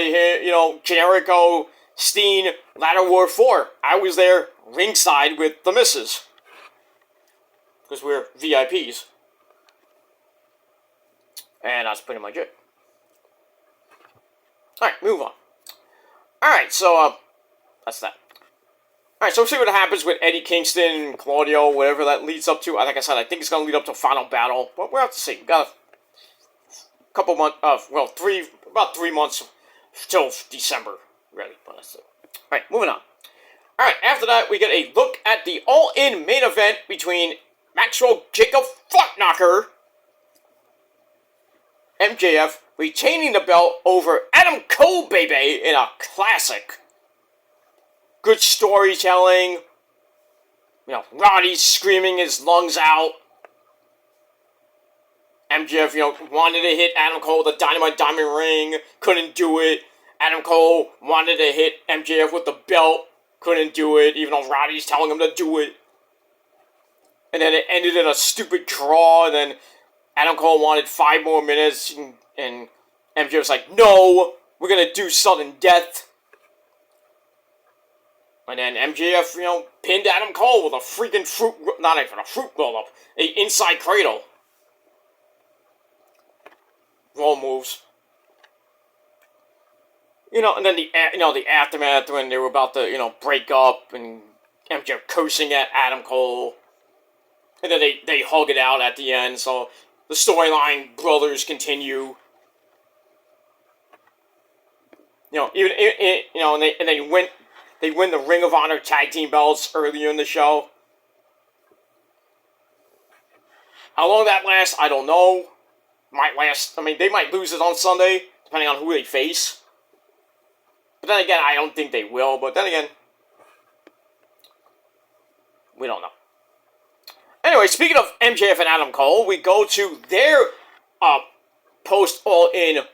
Generico, Steen, Ladder War 4. I was there ringside with the missus. Because we're VIPs. And that's pretty much it. Alright, move on. Alright, so, that's that. Alright, so we'll see what happens with Eddie Kingston, Claudio, whatever that leads up to. Like I said, I think it's going to lead up to Final Battle. But we'll have to see. We've got a couple months, about 3 months till December, really. But that's it. Alright, moving on. Alright, after that, we get a look at the All-In main event between Maxwell Jacob Frontknocker, MJF, retaining the belt over Adam Cole, baby, in a classic. Good storytelling. Roddy screaming his lungs out. MJF, wanted to hit Adam Cole with the Dynamite Diamond Ring. Couldn't do it. Adam Cole wanted to hit MJF with the belt. Couldn't do it, even though Roddy's telling him to do it. And then it ended in a stupid draw, and then Adam Cole wanted 5 more minutes, and MJF was like, "No, we're gonna do sudden death." And then MJF, pinned Adam Cole with a freaking not even a fruit roll-up, a inside cradle. Roll moves. And then the aftermath when they were about to, break up, and MJF cursing at Adam Cole. And then they hug it out at the end, so the storyline brothers continue. And they win the Ring of Honor tag team belts earlier in the show. How long that lasts, I don't know. Might last. I mean, they might lose it on Sunday, depending on who they face. But then again, I don't think they will. But then again, we don't know. Anyway, speaking of MJF and Adam Cole, we go to their post-All-In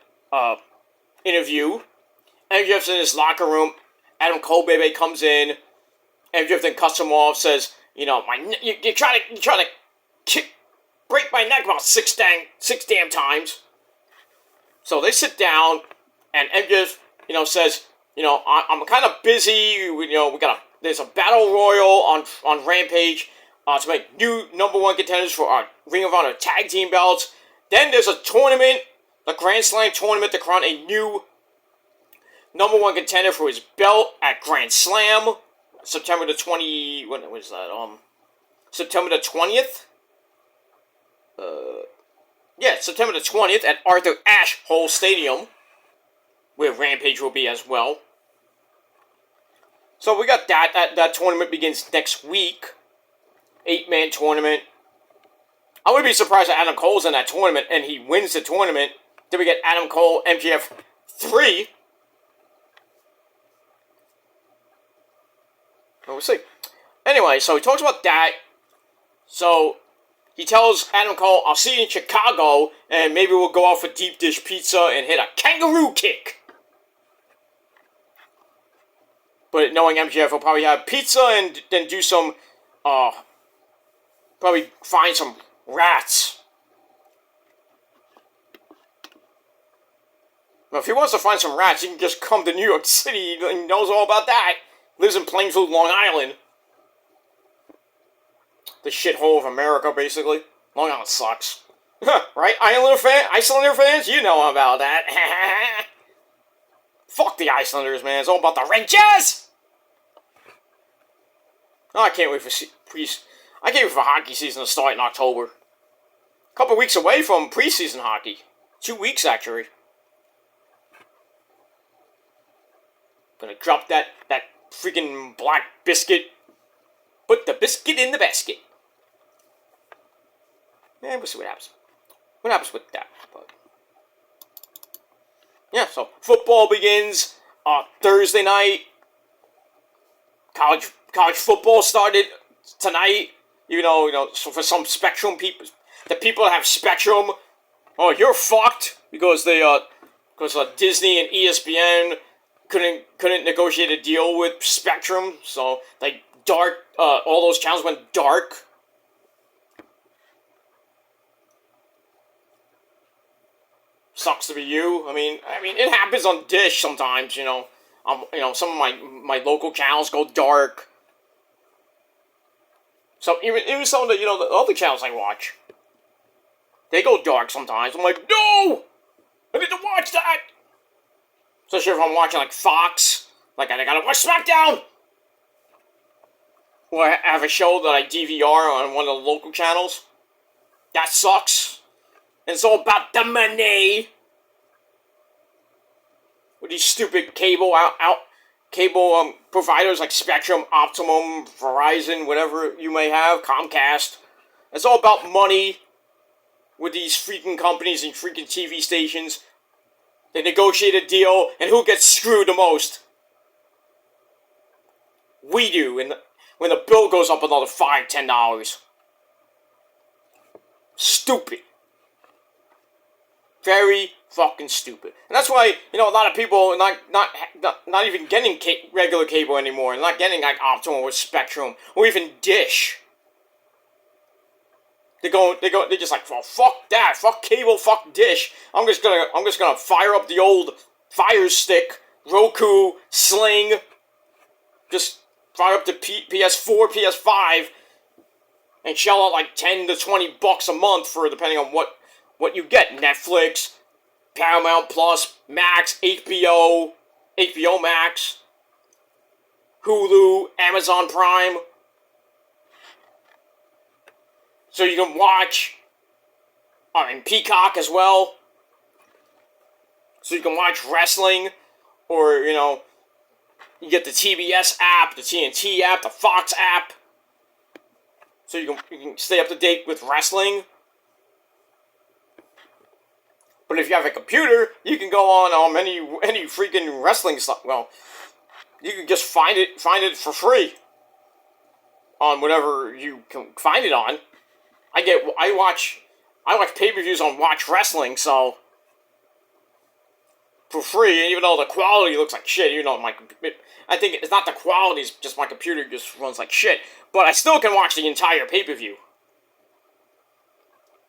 interview. MJF's in his locker room. Adam Cole, baby, comes in. MJF then cuts him off, says, you try to break my neck about six damn times. So they sit down, and MJF, says, I'm kind of busy. There's a battle royal on Rampage to make new #1 contenders for our Ring of Honor tag team belts. Then there's a tournament, the Grand Slam tournament, to crown a new #1 contender for his belt at Grand Slam, September the 20th. Yeah, September the 20th at Arthur Ashe Hall Stadium, where Rampage will be as well. So we got that tournament begins next week. 8-man tournament. I wouldn't be surprised if Adam Cole's in that tournament and he wins the tournament. Then we get Adam Cole, MJF 3. We'll see. Anyway, so he talks about that. So he tells Adam Cole, I'll see you in Chicago, and maybe we'll go out for deep dish pizza and hit a kangaroo kick. But knowing MJF, will probably have pizza and then do some, probably find some rats. Well, if he wants to find some rats, he can just come to New York City. He knows all about that. Lives in Plainfield, Long Island. The shithole of America, basically. Long Island sucks. Right? Islander fans? You know about that. Fuck the Icelanders, man. It's all about the Rangers! Oh, I can't wait for hockey season to start in October. A couple weeks away from preseason hockey. 2 weeks, actually. Gonna drop that freaking black biscuit. Put the biscuit in the basket. And we'll see what happens. What happens with that? But yeah, so football begins Thursday night. College football started tonight. Even though, so for some Spectrum people, the people that have Spectrum, oh, you're fucked because Disney and ESPN couldn't negotiate a deal with Spectrum, so all those channels went dark. Sucks to be you. I mean, it happens on Dish sometimes. Some of my local channels go dark. So even some of the the other channels I watch, they go dark sometimes. I'm like, no, I need to watch that. Especially if I'm watching like Fox, like I gotta watch SmackDown. Or I have a show that I DVR on one of the local channels. That sucks. And it's all about the money. With these stupid cable providers like Spectrum, Optimum, Verizon, whatever you may have, Comcast. It's all about money with these freaking companies and freaking TV stations. They negotiate a deal, and who gets screwed the most? We do, and when the bill goes up another $5, $10. Stupid. Very fucking stupid. And that's why, a lot of people not even getting regular cable anymore, and not getting like Optimum or Spectrum, or even Dish. They're just like, well, fuck that, fuck cable, fuck Dish. I'm just gonna fire up the old Fire Stick, Roku, Sling, just fire up the PS4, PS5, and shell out like $10 to $20 a month for depending on what you get. Netflix, Paramount Plus, Max, HBO Max, Hulu, Amazon Prime. So you can watch, and Peacock as well. So you can watch wrestling, or, you get the TBS app, the TNT app, the Fox app. So you can stay up to date with wrestling. But if you have a computer, you can go on any freaking wrestling stuff. Well, you can just find it for free on whatever you can find it on. I watch pay-per-views on Watch Wrestling, so for free, even though the quality looks like shit, I think it's not the quality, it's just my computer just runs like shit, but I still can watch the entire pay-per-view.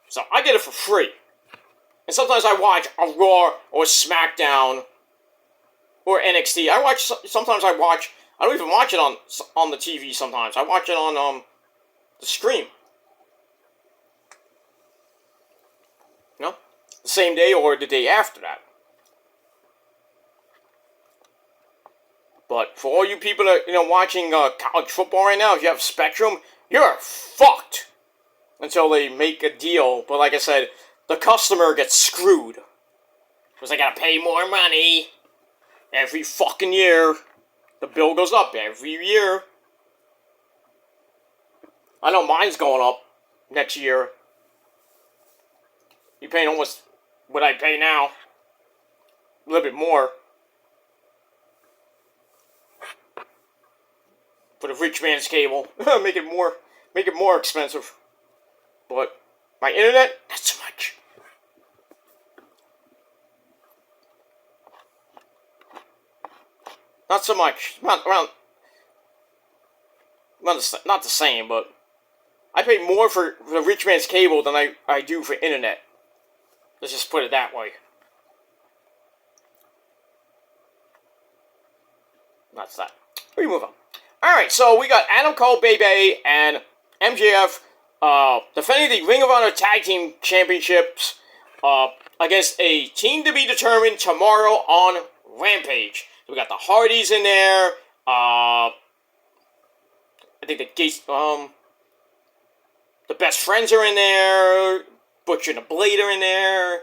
So I get it for free. And sometimes I watch a Raw or SmackDown or NXT. I don't even watch it on the TV sometimes. I watch it on the stream. The same day or the day after that. But for all you people that watching college football right now, if you have Spectrum, you're fucked. until they make a deal. But like I said, the customer gets screwed. Because they gotta pay more money every fucking year. The bill goes up every year. I know mine's going up next year. You're paying almost what I pay now. A little bit more. For the rich man's cable. Make it more expensive. But my internet, not so much. Not so much. Not the same, but I pay more for the rich man's cable than I do for internet. Let's just put it that way. That's that. We move on. Alright, so we got Adam Cole, Bebe, and MJF defending the Ring of Honor Tag Team Championships against a team to be determined tomorrow on Rampage. So we got the Hardys in there. I think the Best Friends are in there. Butcher and the Blade are in there.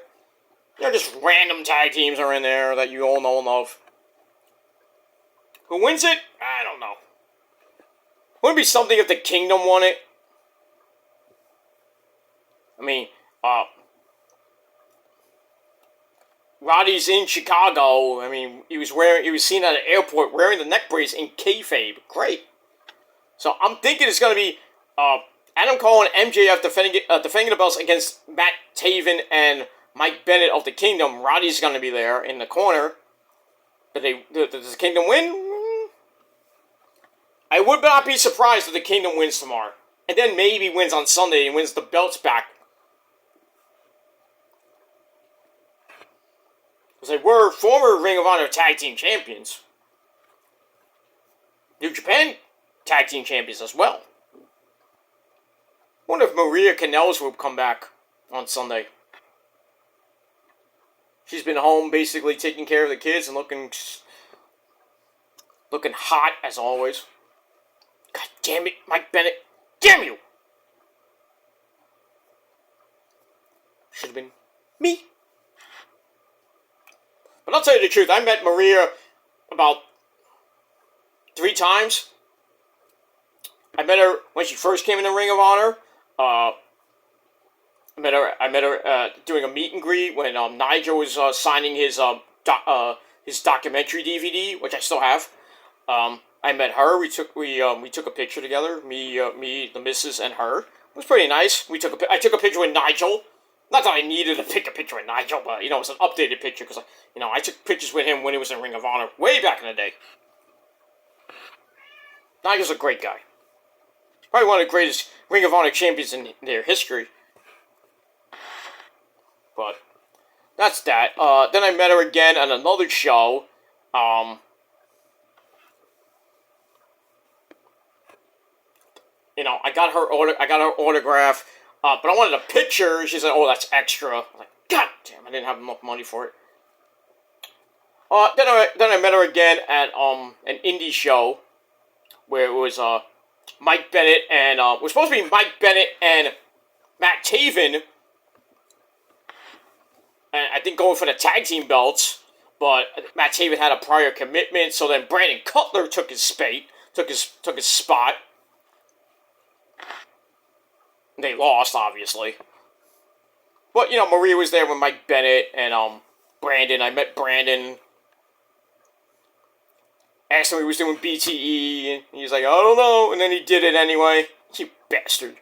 Just random tag teams are in there that you all know and love. Who wins it? I don't know. Wouldn't it be something if the Kingdom won it? I mean, Roddy's in Chicago. I mean, he was seen at an airport wearing the neck brace in kayfabe. Great. So I'm thinking it's going to be Adam Cole and MJF defending the belts against Matt Taven and Mike Bennett of the Kingdom. Roddy's going to be there in the corner. Does the Kingdom win? I would not be surprised if the Kingdom wins tomorrow. And then maybe wins on Sunday and wins the belts back. Because they were former Ring of Honor Tag Team Champions. New Japan Tag Team Champions as well. I wonder if Maria Kanellis will come back on Sunday. She's been home basically taking care of the kids and looking hot as always. God damn it, Mike Bennett. Damn you! Should have been me. But I'll tell you the truth, I met Maria about 3 times. I met her when she first came in the Ring of Honor. I met her doing a meet and greet when Nigel was signing his documentary DVD, which I still have. I met her. We took a picture together. Me, the missus, and her. It was pretty nice. I took a picture with Nigel. Not that I needed to take a picture with Nigel, but it's an updated picture because I took pictures with him when he was in Ring of Honor way back in the day. Nigel's a great guy. Probably one of the greatest Ring of Honor champions in their history. But that's that. Then I met her again at another show. I got her autograph. But I wanted a picture. She said, "Oh, that's extra." I was like, God damn, I didn't have enough money for it. Then I met her again at an indie show where it was Mike Bennett and it was supposed to be Mike Bennett and Matt Taven, and I think going for the tag team belts, but Matt Taven had a prior commitment, so then Brandon Cutler took his spot. They lost, obviously. But, Maria was there with Mike Bennett and Brandon. I met Brandon. Asked him if he was doing BTE, and he was like, I don't know. And then he did it anyway. You bastard.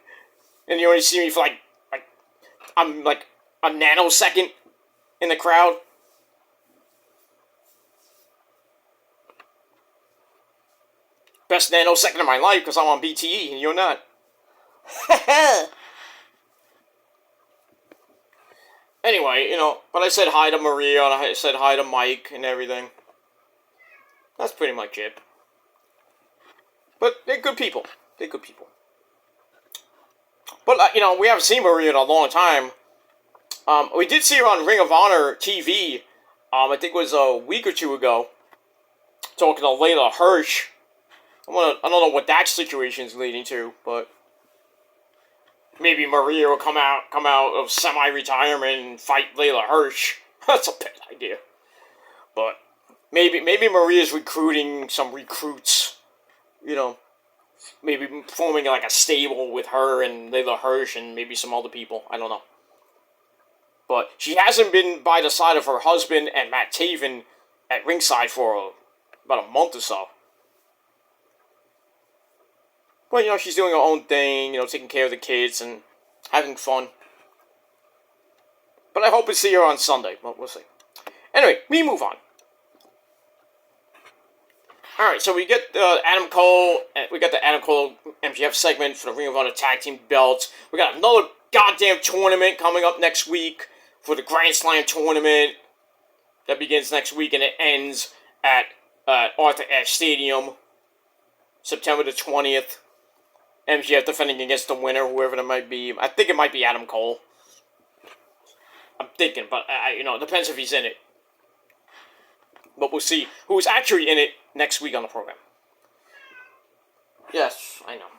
And you only see me for I'm like a nanosecond in the crowd. Best nanosecond of my life because I'm on BTE and you're not. Anyway, but I said hi to Maria and I said hi to Mike and everything. That's pretty much it. But they're good people. But, we haven't seen Maria in a long time. We did see her on Ring of Honor TV, I think it was a week or two ago, talking to Layla Hirsch. I don't know what that situation is leading to, but maybe Maria will come out of semi-retirement and fight Layla Hirsch. That's a bad idea. But maybe Maria's recruiting some recruits. You know, maybe forming like a stable with her and Layla Hirsch and maybe some other people. I don't know. But she hasn't been by the side of her husband and Matt Taven at ringside for about a month or so. But, she's doing her own thing, taking care of the kids and having fun. But I hope to see her on Sunday. Well, we'll see. Anyway, we move on. Alright, so we get Adam Cole. We got the Adam Cole MJF segment for the Ring of Honor Tag Team belts. We got another goddamn tournament coming up next week for the Grand Slam tournament. That begins next week and it ends at Arthur Ashe Stadium, September the 20th. MJF defending against the winner, whoever that might be. I think it might be Adam Cole. I'm thinking, but it depends if he's in it. But we'll see who's actually in it next week on the program. Yes, I know.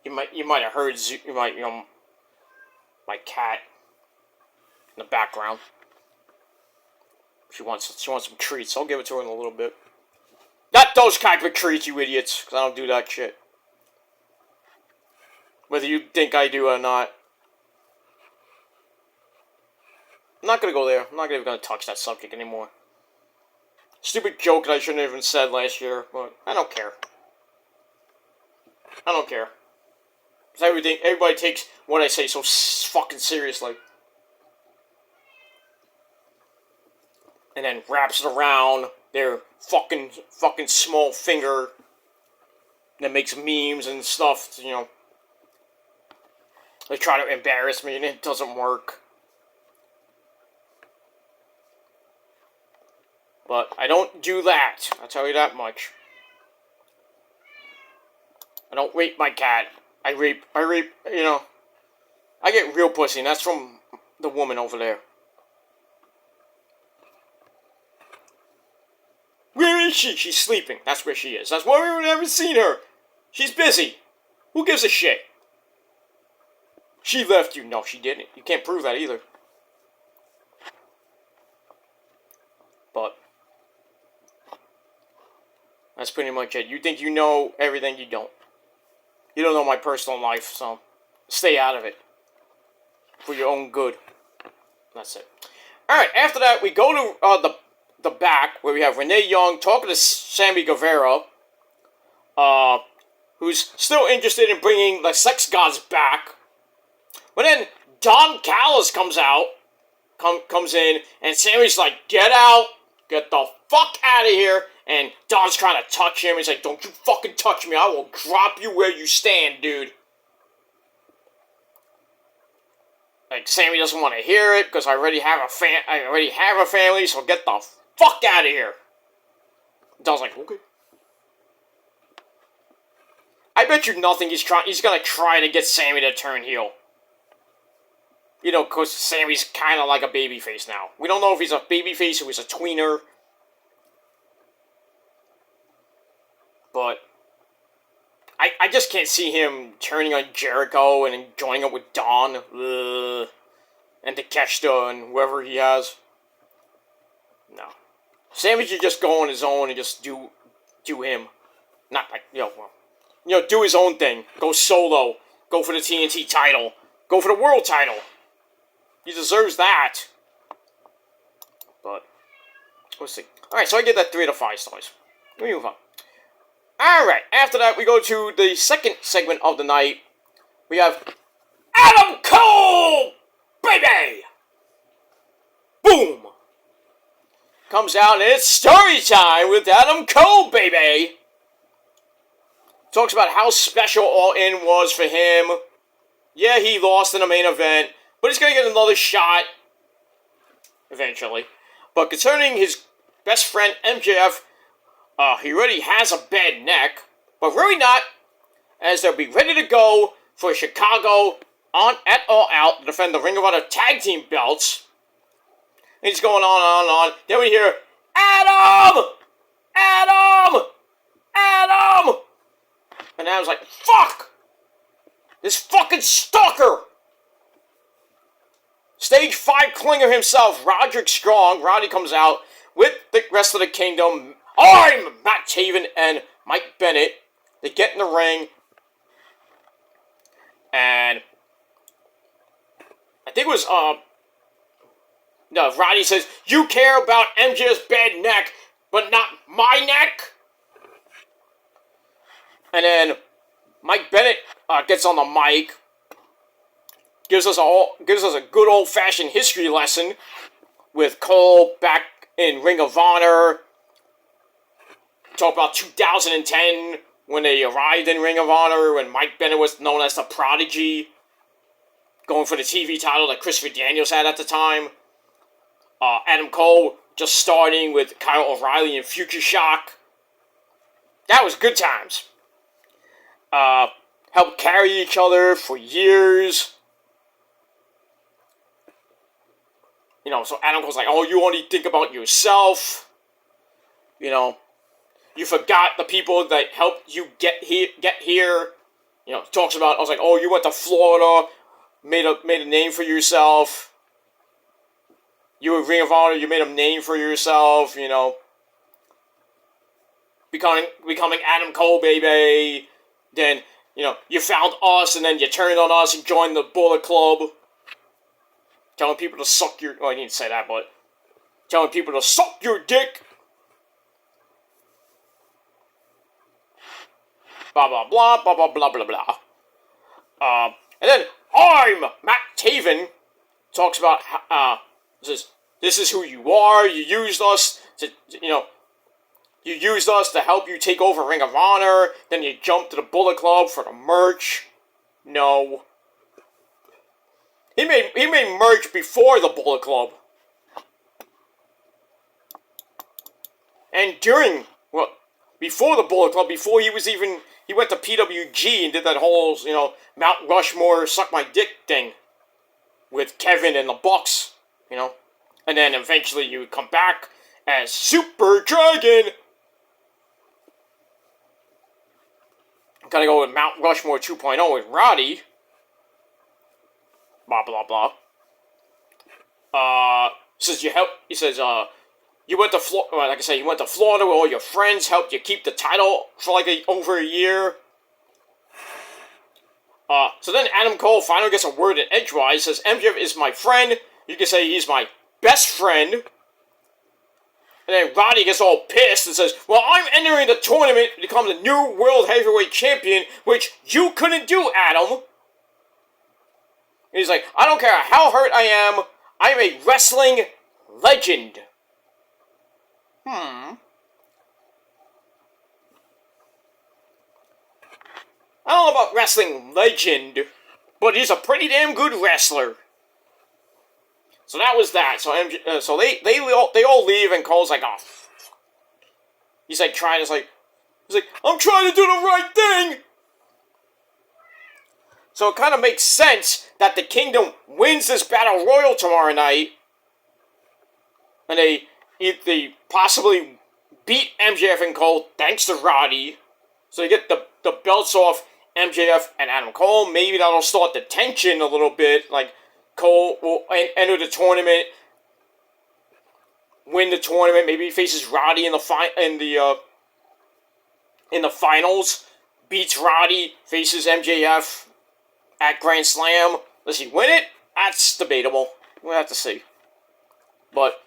You might have heard my cat in the background. She wants some treats. I'll give it to her in a little bit. Not those kind of treats, you idiots, because I don't do that shit. Whether you think I do or not. I'm not going to go there. I'm not even going to touch that subject anymore. Stupid joke that I shouldn't have even said last year, but I don't care. I don't care. Because everybody takes what I say so fucking seriously. And then wraps it around their fucking small finger that makes memes and stuff, They try to embarrass me and it doesn't work. But I don't do that, I'll tell you that much. I don't rape my cat. I rape, I get real pussy, and that's from the woman over there. Where is she? She's sleeping. That's where she is. That's why we haven't seen her. She's busy. Who gives a shit? She left you. No, she didn't. You can't prove that either. But that's pretty much it. You think you know everything, you don't. You don't know my personal life, so stay out of it. For your own good. That's it. Alright, after that, we go to the back, where we have Renee Young talking to Sammy Guevara, who's still interested in bringing the Sex Gods back. But then Don Callis comes in, and Sammy's like, get out, get the fuck out of here, and Don's trying to touch him. He's like, don't you fucking touch me, I will drop you where you stand, dude. Like, Sammy doesn't want to hear it, because I already have a family, so get the fuck out of here. Don's like, okay. I bet you nothing he's gonna try to get Sammy to turn heel. Because Sammy's kind of like a babyface now. We don't know if he's a babyface or he's a tweener. But I just can't see him turning on Jericho and joining up with Don. And Takeshita and whoever he has. No. Sammy should just go on his own and just do him. Not like, do his own thing. Go solo. Go for the TNT title. Go for the world title. He deserves that. But we'll see. Alright, so I get that 3 out of 5 stars. Let me move on. Alright, after that we go to the second segment of the night. We have Adam Cole, baby! Boom! Comes out and it's story time with Adam Cole, baby! Talks about how special All In was for him. Yeah, he lost in the main event, but he's going to get another shot eventually. But concerning his best friend MJF, he already has a bad neck, but really not, as they'll be ready to go for Chicago at All Out to defend the Ring of Honor Tag Team belts. And he's going on and on. Then we hear, Adam! Adam! Adam! And Adam's like, fuck! This fucking stalker! Stage 5 Klinger himself, Roderick Strong. Roddy comes out with the rest of the Kingdom. I'm Matt Taven and Mike Bennett. They get in the ring. And I think it was, no, Roddy says, you care about MJF's bad neck, but not my neck? And then Mike Bennett gets on the mic, gives us a good old-fashioned history lesson with Cole back in Ring of Honor. Talk about 2010 when they arrived in Ring of Honor, when Mike Bennett was known as the Prodigy, going for the TV title that Christopher Daniels had at the time. Adam Cole just starting with Kyle O'Reilly and Future Shock. That was good times. Helped carry each other for years. You know, so Adam Cole's like, oh, you only think about yourself. You know, you forgot the people that helped you get here. You know, talks about, I was like, oh, you went to Florida, made a name for yourself. You were Ring of Honor, you made a name for yourself, you know. Becoming Adam Cole, baby. Then, you know, you found us, and then you turned on us and joined the Bullet Club. Telling people to suck your... Well, I didn't say that, but... Telling people to suck your dick. Blah, blah, blah, blah, blah, blah, blah, blah. And then, I'm Matt Taven. Talks about, this is who you are. You used us to, you know... You used us to help you take over Ring of Honor. Then you jumped to the Bullet Club for the merch. No. He made merch before the Bullet Club. And before the Bullet Club, before he went to PWG and did that whole, you know, Mount Rushmore suck my dick thing with Kevin and the Bucks, you know. And then eventually you would come back as Super Dragon. Gotta go with Mount Rushmore 2.0 with Roddy. Blah, blah, blah. You went to Florida, like I said, you went to Florida where all your friends helped you keep the title for over a year. So then Adam Cole finally gets a word in edgewise, says, MJF is my friend. You can say he's my best friend. And then Roddy gets all pissed and says, well, I'm entering the tournament to become the new World Heavyweight Champion, which you couldn't do, Adam. And he's like, I don't care how hurt I am, I'm a wrestling legend. I don't know about wrestling legend, but he's a pretty damn good wrestler. So that was that. So they all leave, and Cole's like, oh. He's like he's like, I'm trying to do the right thing. So it kind of makes sense that the Kingdom wins this Battle Royal tomorrow night, and they possibly beat MJF and Cole thanks to Roddy. So they get the belts off MJF and Adam Cole. Maybe that'll start the tension a little bit, like. Cole will enter the tournament, win the tournament. Maybe he faces Roddy in the finals. Beats Roddy, faces MJF at Grand Slam. Does he win it? That's debatable. We'll have to see. But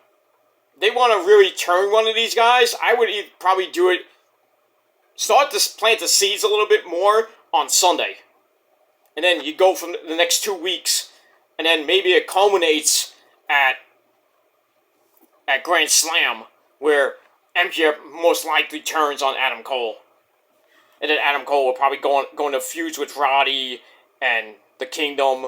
they want to really turn one of these guys. I would probably do it. Start to plant the seeds a little bit more on Sunday, and then you go from the next 2 weeks. And then maybe it culminates at Grand Slam, where MJF most likely turns on Adam Cole. And then Adam Cole will probably go into feuds with Roddy and the Kingdom.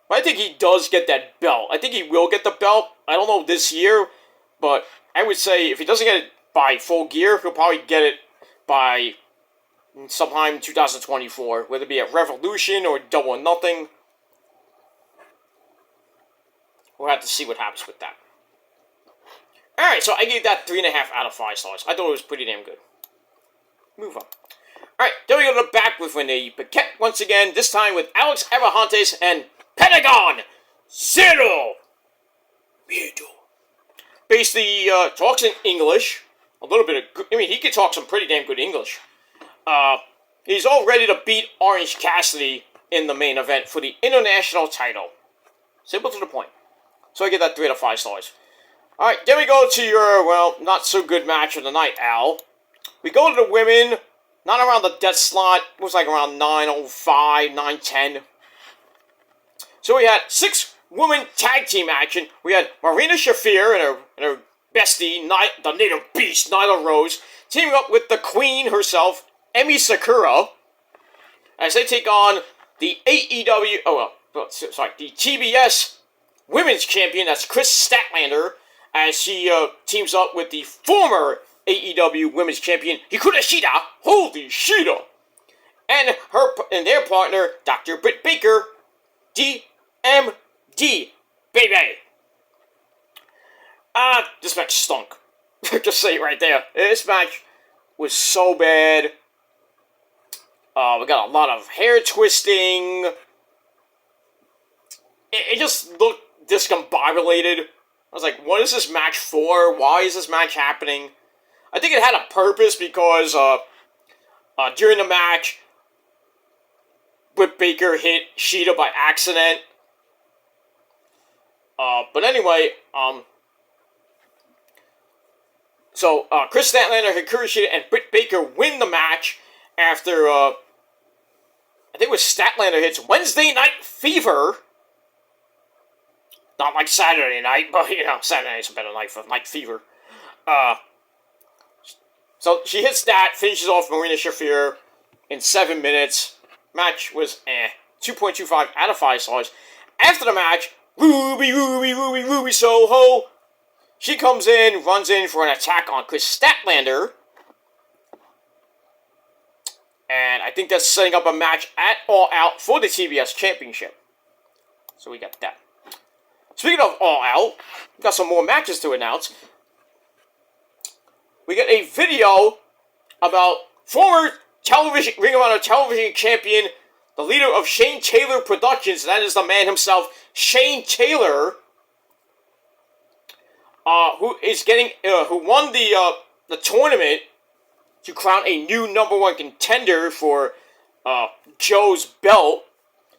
But I think he does get that belt. I think he will get the belt. I don't know this year, but I would say if he doesn't get it by Full Gear, he'll probably get it by sometime in 2024, whether it be at Revolution or Double or Nothing. We'll have to see what happens with that. Alright, so I gave that 3.5 out of 5 stars. I thought it was pretty damn good. Move on. Alright, then we go to the back with Renee Paquette once again, this time with Alex Abrahantes and Pentagon Zero Miedo. Basically, talks in English. A little bit of, he can talk some pretty damn good English. He's all ready to beat Orange Cassidy in the main event for the international title. Simple to the point. So I give that 3 out of 5 stars. Alright, then we go to your, well, not so good match of the night, Al. We go to the women, not around the death slot. It was like around 9:05, 9:10. So we had 6-woman tag team action. We had Marina Shafir and her bestie, the native beast, Nyla Rose, teaming up with the queen herself, Emi Sakura, as they take on the the TBS Women's Champion, that's Chris Statlander, as she teams up with the former AEW Women's Champion, Hikaru Shida, holy Shida, and their partner, Dr. Britt Baker, DMD, baby. This match stunk. Just say it right there. This match was so bad. We got a lot of hair twisting. It just looked discombobulated. I was like, what is this match for? Why is this match happening? I think it had a purpose because during the match, Britt Baker hit Shida by accident. But anyway, so Chris Statlander, Hikaru Shida, and Britt Baker win the match after, I think it was Statlander hits Wednesday Night Fever. Not like Saturday night, but, Saturday night's a better night for Night Fever. So she hits that, finishes off Marina Shafir in 7 minutes. Match was 2.25 out of 5 stars. After the match, Ruby Soho. She comes in, runs in for an attack on Chris Statlander. And I think that's setting up a match at All Out for the TBS Championship. So we got that. Speaking of All Out, we got some more matches to announce. We got a video about former Ring of Honor television champion, the leader of Shane Taylor Productions, that is the man himself, Shane Taylor, who won the tournament to crown a new #1 contender for Joe's belt.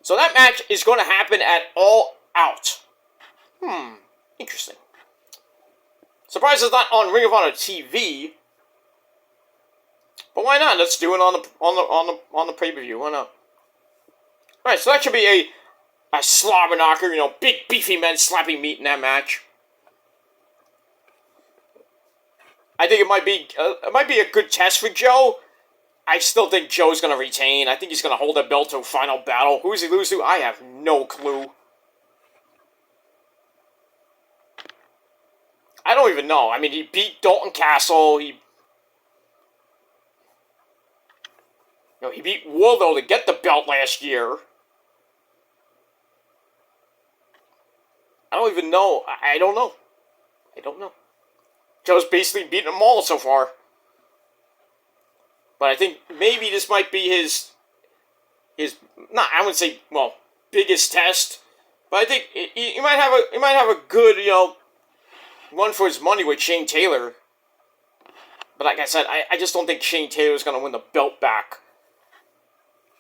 So that match is going to happen at All Out. Interesting. Surprised it's not on Ring of Honor TV. But why not? Let's do it on the pay-per-view. Why not? Alright, so that should be a slobber knocker, big beefy men slapping meat in that match. I think it might be a good test for Joe. I still think Joe's gonna retain. I think he's gonna hold that belt to a final battle. Who does he lose to? I have no clue. I don't even know. I mean, he beat Dalton Castle. He beat Wardlow to get the belt last year. I don't even know. I don't know. Joe's basically beaten them all so far. But I think maybe this might be his I wouldn't say, biggest test. But I think he might have a good, run for his money with Shane Taylor. But like I said, I just don't think Shane Taylor's going to win the belt back.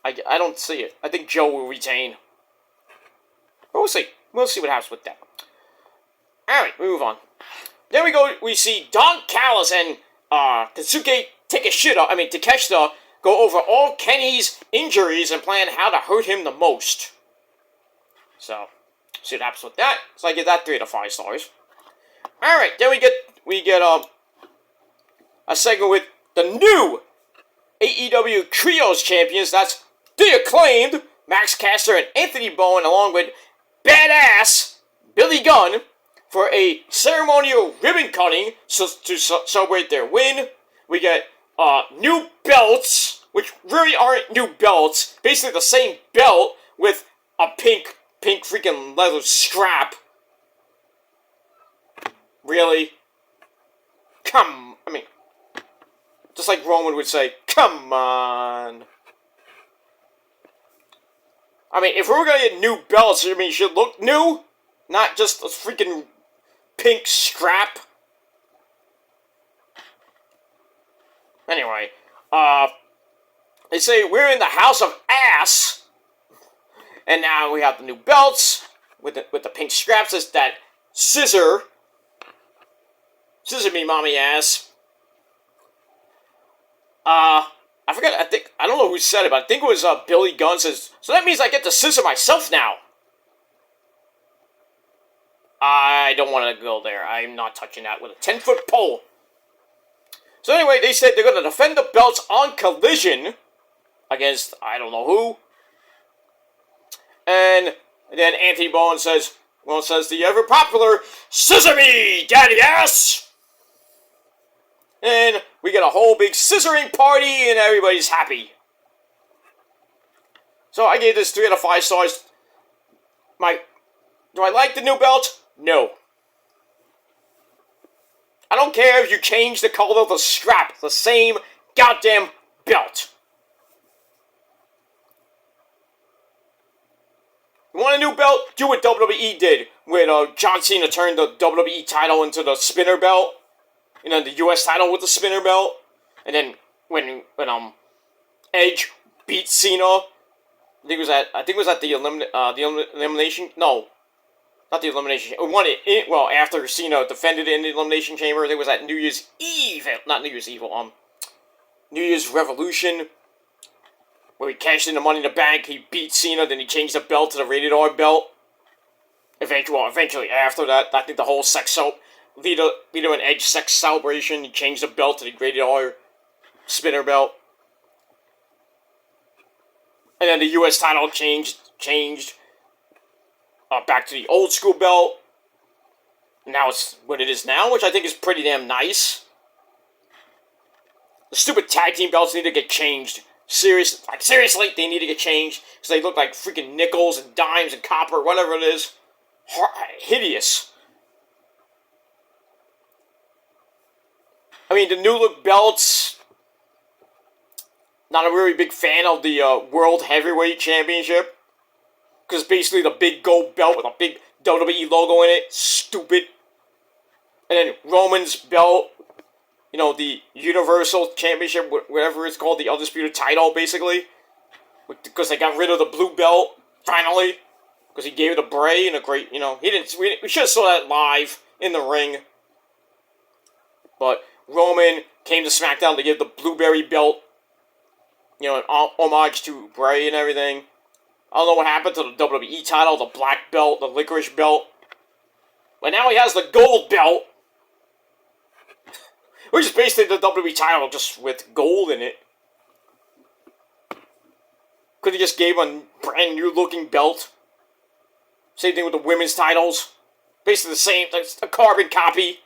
I don't see it. I think Joe will retain. But we'll see. We'll see what happens with that. Alright, we move on. Then we see Don Callis and Tetsuke Takeshita go over all Kenny's injuries and plan how to hurt him the most. So, see what happens with that. So I give that 3 out of 5 stars. Alright, then we get a segment with the new AEW Trios Champions. That's The Acclaimed, Max Caster and Anthony Bowen, along with Badass Billy Gunn, for a ceremonial ribbon cutting to celebrate their win. We get new belts, which really aren't new belts. Basically the same belt with a pink freaking leather strap. Really? Just like Roman would say, Come on. I mean, if we're gonna get new belts, I mean, it should look new, not just a freaking pink scrap. Anyway, they say we're in the house of ass, and now we have the new belts with the pink scraps. It's that scissor me, mommy ass. I forgot. I don't know who said it, but I think it was Billy Gunn says. So that means I get to scissor myself now. I don't want to go there. I'm not touching that with a 10-foot pole. So anyway, they said they're going to defend the belts on Collision against I don't know who. And then Anthony Bowen says the ever popular "Scissor me, daddy ass." And we get a whole big scissoring party, and everybody's happy. So I gave this 3 out of 5 stars. Do I like the new belt? No. I don't care if you change the color of the strap. The same goddamn belt. You want a new belt? Do what WWE did when John Cena turned the WWE title into the spinner belt. And then the U.S. title with the spinner belt. And then when Edge beat Cena, I think it was at the elimination. No, not the elimination. It won it. Well, after Cena defended it in the elimination chamber, it was at New Year's Eve. Not New Year's Eve. New Year's Revolution, where he cashed in the Money in the Bank. He beat Cena. Then he changed the belt to the Rated R belt. Eventually after that, I think the whole Lita and Edge sex celebration, he changed the belt to the Rated R spinner belt. And then the U.S. title changed back to the old school belt. Now it's what it is now, which I think is pretty damn nice. The stupid tag team belts need to get changed. Seriously, they need to get changed. Because they look like freaking nickels and dimes and copper, whatever it is. Hideous. I mean, the new look belts, not a really big fan of the World Heavyweight Championship. Because basically the big gold belt with a big WWE logo in it. Stupid. And then Roman's belt, the Universal Championship, whatever it's called, the Undisputed title, basically. Because they got rid of the blue belt, finally. Because he gave it to Bray in a great, he didn't, we should have saw that live in the ring. But Roman came to SmackDown to give the Blueberry belt, an homage to Bray and everything. I don't know what happened to the WWE title, the black belt, the licorice belt. But now he has the gold belt. Which is basically the WWE title, just with gold in it. Could have just gave a brand new looking belt. Same thing with the women's titles. Basically the same, it's a carbon copy.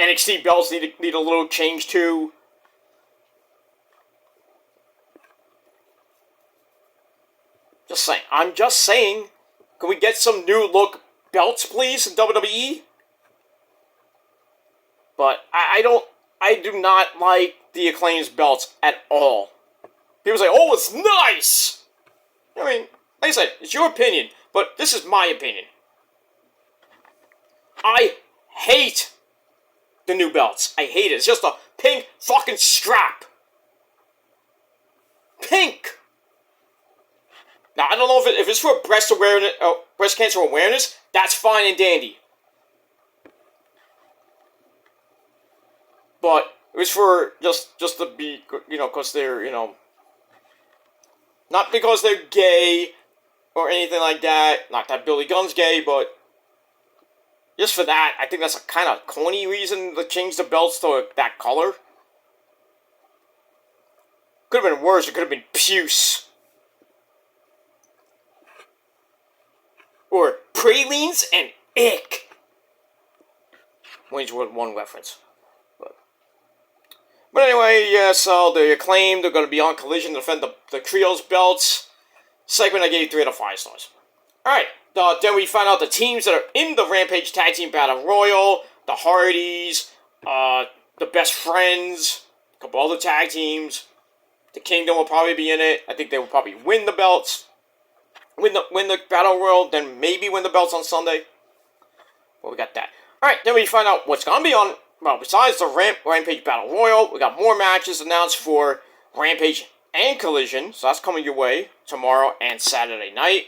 NXT belts need a little change too. I'm just saying. Can we get some new look belts, please, in WWE? But I do not like the Acclaim's belts at all. People say, oh, it's nice! I mean, like I said, it's your opinion, but this is my opinion. I hate the new belts. I hate it. It's just a pink fucking strap. Pink! Now, I don't know if it's for breast cancer awareness, that's fine and dandy. But it was for just to be, because they're, not because they're gay or anything like that. Not that Billy Gunn's gay, but just for that, I think that's a kind of corny reason to change the belts to that color. Could have been worse. It could have been puce. Or pralines and ick. Wayne's World 1 reference. But anyway, yeah, so the Acclaimed, they're going to be on Collision to defend the Trios belts. Segment I gave 3 out of 5 stars. Alright, then we find out the teams that are in the Rampage Tag Team Battle Royal. the Hardys, the Best Friends, a couple other tag teams. The Kingdom will probably be in it. I think they will probably win the belts. Win the Battle Royal, then maybe win the belts on Sunday. Well, we got that. Alright, then we find out what's going to be on, well, besides the Rampage Battle Royal, we got more matches announced for Rampage and Collision. So that's coming your way tomorrow and Saturday night.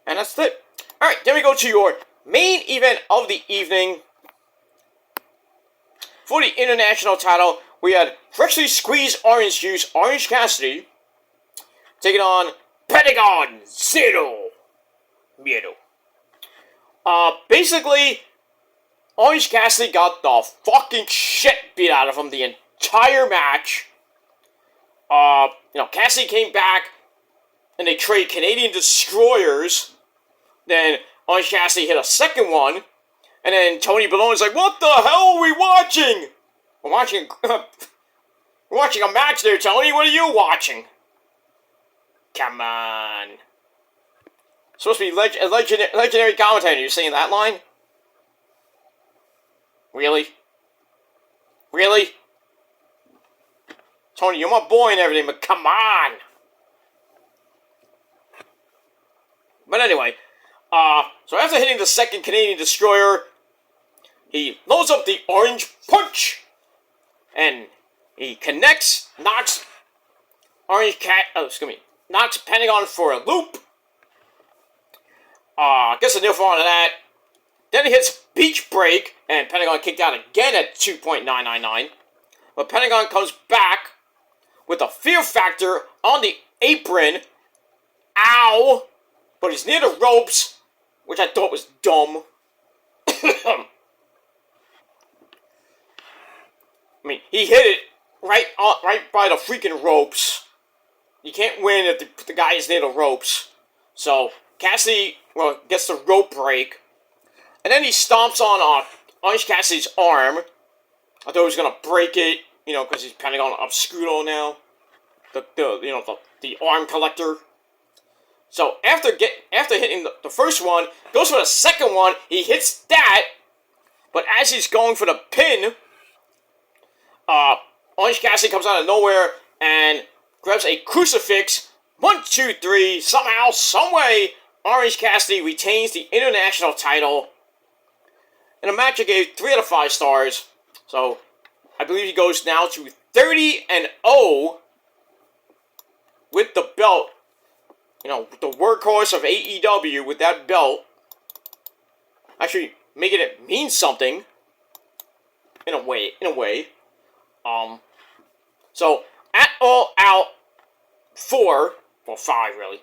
And that's it. Alright, then we go to your main event of the evening. For the international title, we had freshly squeezed orange juice, Orange Cassidy, taking on Pentagon Zero Miedo. Basically, Orange Cassidy got the fucking shit beat out of him the entire match. Cassidy came back, and they traded Canadian Destroyers. Then Orange Cassidy hit a second one, and then Tony Baloney's like, "What the hell are we watching? We're watching a match there, Tony. What are you watching?" Come on. Supposed to be a legendary commentator. You're saying that line? Really? Really? Tony, you're my boy and everything, but come on. But anyway, so after hitting the second Canadian Destroyer, he loads up the Orange Punch, and he connects, knocks knocks Pentagon for a loop. Gets a nil on that. Then he hits Beach Break, and Pentagon kicked out again at 2.999. But Pentagon comes back with a Fear Factor on the apron. Ow! But he's near the ropes, which I thought was dumb. I mean, he hit it right by the freaking ropes. You can't win if the guy is near the ropes. So Cassidy, gets the rope break, and then he stomps on Orange Cassidy's arm. I thought he was gonna break it, because he's Pentagon Obscuro now. The arm collector. So after hitting the first one, goes for the second one. He hits that, but as he's going for the pin, Orange Cassidy comes out of nowhere and grabs a crucifix. 1, 2, 3. Somehow, someway, Orange Cassidy retains the international title. In a match I gave 3 out of 5 stars. So I believe he goes now to 30-0 with the belt. The workhorse of AEW with that belt. Actually, making it mean something. In a way. So, at All Out 4, well, 5 really.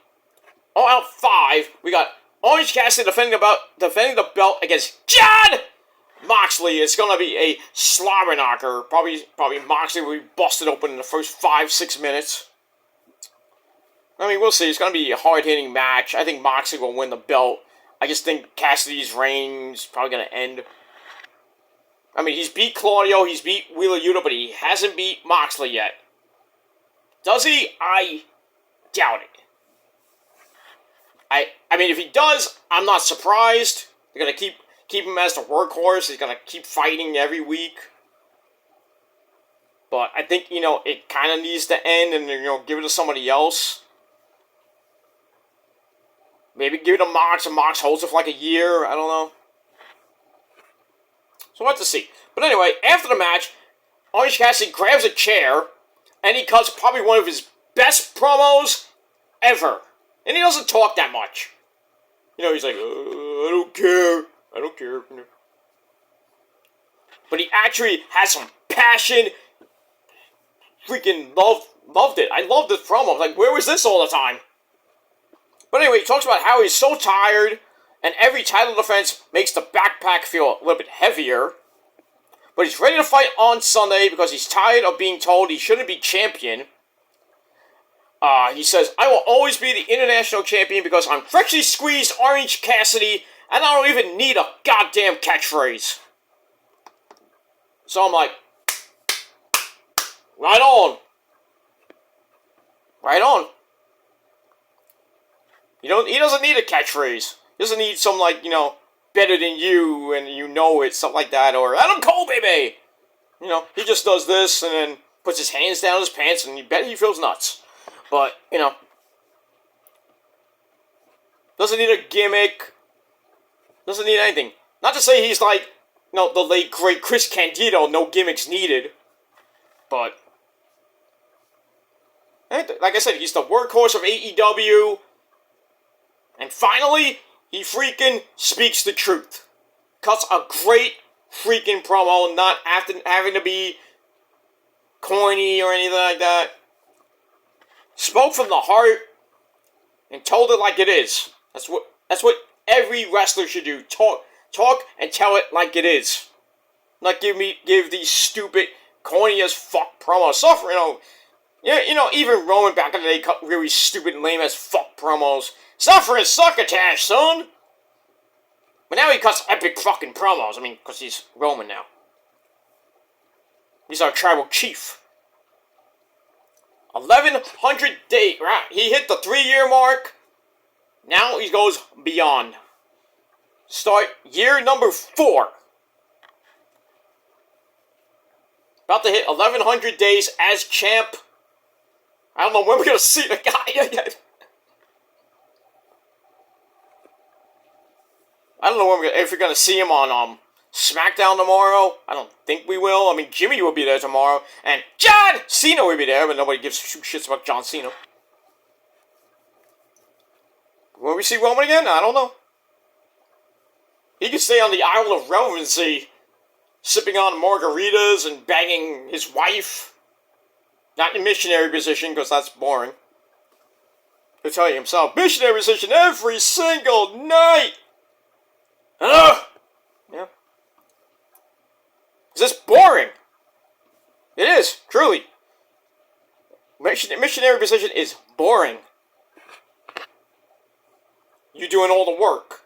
All Out 5, we got Orange Cassidy defending the belt against Jon Moxley. It's gonna be a slobber knocker. Probably Moxley will be busted open in the first 5-6 minutes. I mean, we'll see. It's gonna be a hard-hitting match. I think Moxley will win the belt. I just think Cassidy's reign's probably gonna end. I mean, he's beat Claudio, he's beat Wheeler Yuta, but he hasn't beat Moxley yet. Does he? I doubt it. I mean, if he does, I'm not surprised. They're gonna keep him as the workhorse. He's gonna keep fighting every week. But I think, it kind of needs to end and, give it to somebody else. Maybe give it to Mox, and Mox holds it for like a year. I don't know. So we'll have to see. But anyway, after the match, Orange Cassidy grabs a chair, and he cuts probably one of his best promos ever. And he doesn't talk that much. He's like, I don't care. But he actually has some passion. Freaking loved it. I loved this promo. I was like, where was this all the time? But anyway, he talks about how he's so tired, and every title defense makes the backpack feel a little bit heavier. But he's ready to fight on Sunday because he's tired of being told he shouldn't be champion. He says, I will always be the international champion because I'm freshly squeezed Orange Cassidy, and I don't even need a goddamn catchphrase. So I'm like, right on. Right on. He doesn't need a catchphrase. He doesn't need some, better than you and you know it, stuff like that, or Adam Cole, baby! You know, he just does this and then puts his hands down his pants and you bet he feels nuts. But, you know, doesn't need a gimmick, doesn't need anything. Not to say he's like, you know, the late great Chris Candido, no gimmicks needed, but, like I said, he's the workhorse of AEW, and finally, he freaking speaks the truth. Cuts a great freaking promo, not having to be corny or anything like that. Spoke from the heart and told it like it is. That's what every wrestler should do. Talk and tell it like it is. Not give these stupid, corny as fuck promos. Suffer, even Roman back in the day cut really stupid, lame as fuck promos. Suffering succotash, son. But now he cuts epic fucking promos. I mean, because he's Roman now. He's our tribal chief. 1,100 days. Right? He hit the 3-year mark. Now he goes beyond. Start year number 4. About to hit 1,100 days as champ. I don't know when we're going to see the guy yet. I don't know if we're going to see him on SmackDown tomorrow. I don't think we will. I mean, Jimmy will be there tomorrow. And John Cena will be there, but nobody gives two shits about John Cena. Will we see Roman again? I don't know. He could stay on the Isle of Relevancy, sipping on margaritas and banging his wife. Not in missionary position, because that's boring. He'll tell you himself, missionary position every single night! Yeah. Is this boring? It is, truly. Missionary position is boring. You doing all the work.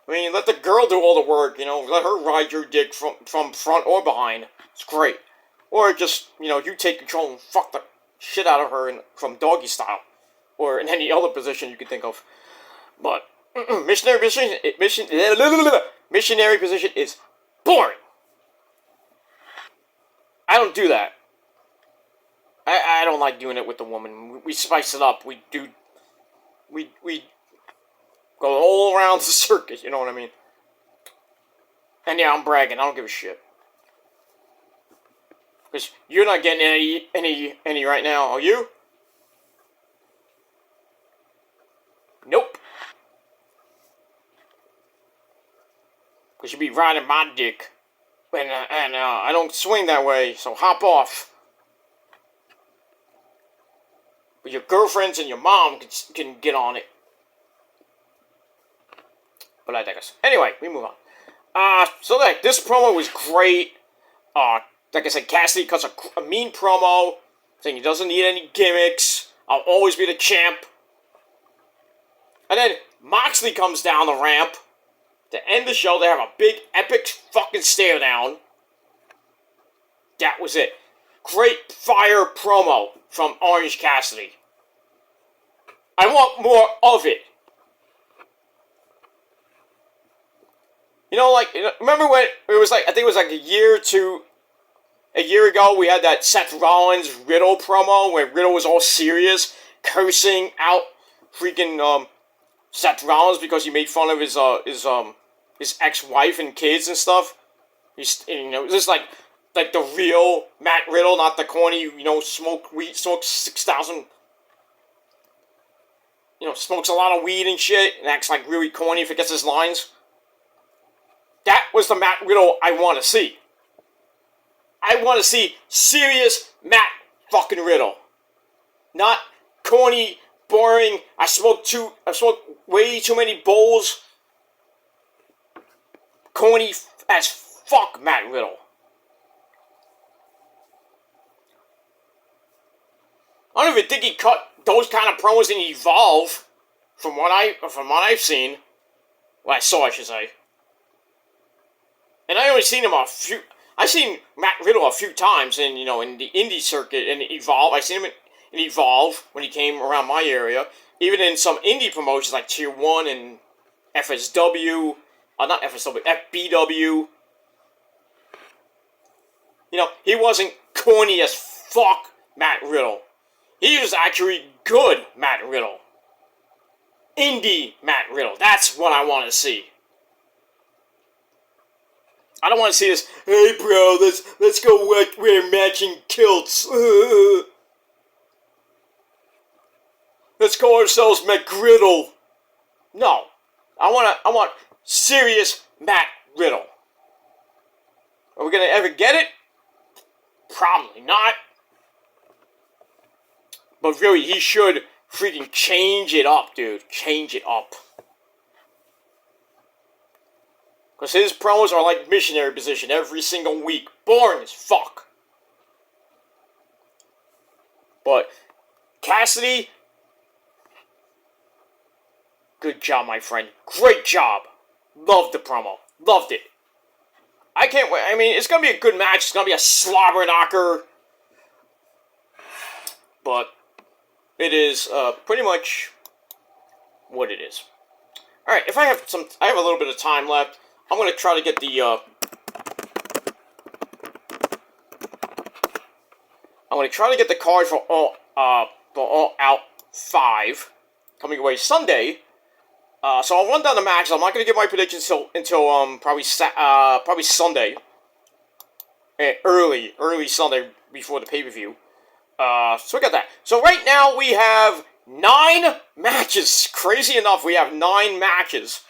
I mean, let the girl do all the work, let her ride your dick from front or behind. It's great. Or just, you take control and fuck the shit out of her from doggy style. Or in any other position you can think of. But, missionary position is boring. I don't do that. I don't like doing it with the woman. We spice it up. We go all around the circuit, you know what I mean? And yeah, I'm bragging. I don't give a shit. Because you're not getting any right now, are you? Nope. Because you be riding my dick. And I don't swing that way, so hop off. But your girlfriends and your mom can get on it. But I digress. Anyway, we move on. So this promo was great. Like I said, Cassidy cuts a mean promo, saying he doesn't need any gimmicks. I'll always be the champ. And then Moxley comes down the ramp. To end the show, they have a big, epic fucking stare down. That was it. Great fire promo from Orange Cassidy. I want more of it. Remember when it was I think it was a year ago, we had that Seth Rollins Riddle promo where Riddle was all serious, cursing out freaking Seth Rollins because he made fun of his ex-wife and kids and stuff. This is like the real Matt Riddle, not the corny, smokes 6,000, smokes a lot of weed and shit and acts like really corny, forgets his lines. That was the Matt Riddle I want to see. I want to see serious Matt fucking Riddle. Not corny, boring, I smoked way too many bowls. Corny as fuck Matt Riddle. I don't even think he cut those kind of promos in Evolve, from what I've seen. Well, I saw, I should say. And I only seen him I've seen Matt Riddle a few times in the indie circuit in Evolve. I seen him in Evolve when he came around my area. Even in some indie promotions like Tier 1 and FSW. not FSW, FBW. You know, he wasn't corny as fuck Matt Riddle. He was actually good Matt Riddle. Indie Matt Riddle. That's what I want to see. I don't want to see this, hey bro, let's go wear matching kilts. Let's call ourselves McGriddle. No. I want serious Matt Riddle. Are we gonna ever get it? Probably not. But really, he should freaking change it up, dude. Change it up. Because his promos are like missionary position every single week. Boring as fuck. But Cassidy, good job, my friend. Great job. Loved the promo. Loved it. I can't wait. I mean, it's going to be a good match. It's going to be a slobber knocker. But it is pretty much what it is. Alright, if I have a little bit of time left. I'm going to try to get the, I'm going to try to get the card for All Out 5 coming away Sunday. So I'll run down the matches. I'm not going to give my predictions until probably Sunday. Early Sunday before the pay-per-view. So we got that. So right now we have 9 matches. Crazy enough, we have 9 matches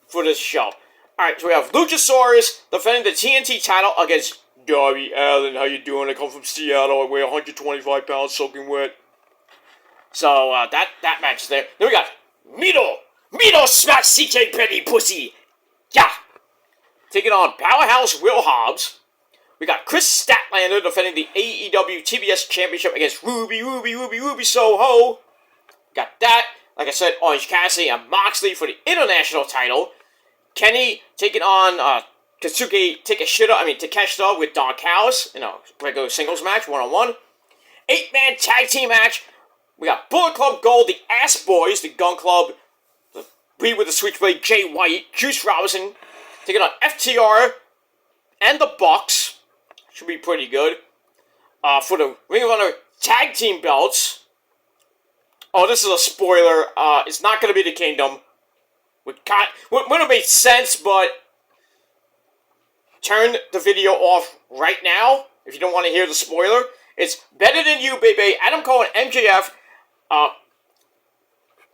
for this show. Alright, so we have Luchasaurus defending the TNT title against Darby Allin. How you doing? I come from Seattle. I weigh 125 pounds soaking wet. So, that match is there. Then we got Mito smash CK Penny pussy. Yeah. Taking on Powerhouse Will Hobbs. We got Chris Statlander defending the AEW TBS Championship against Ruby Soho. Got that. Like I said, Orange Cassidy and Moxley for the international title. Kenny taking on Takeshita with Don Callis in a regular singles match, 1-on-1. 8-man tag team match. We got Bullet Club Gold, the Ass Boys, the Gun Club, the Breed with the Switchblade, Jay White, Juice Robinson, taking on FTR and the Bucks. Should be pretty good. For the Ring of Honor tag team belts. Oh, this is a spoiler. It's not going to be the Kingdom. Wouldn't have made sense, but turn the video off right now if you don't want to hear the spoiler. It's Better Than You, baby. Adam Cole and MJF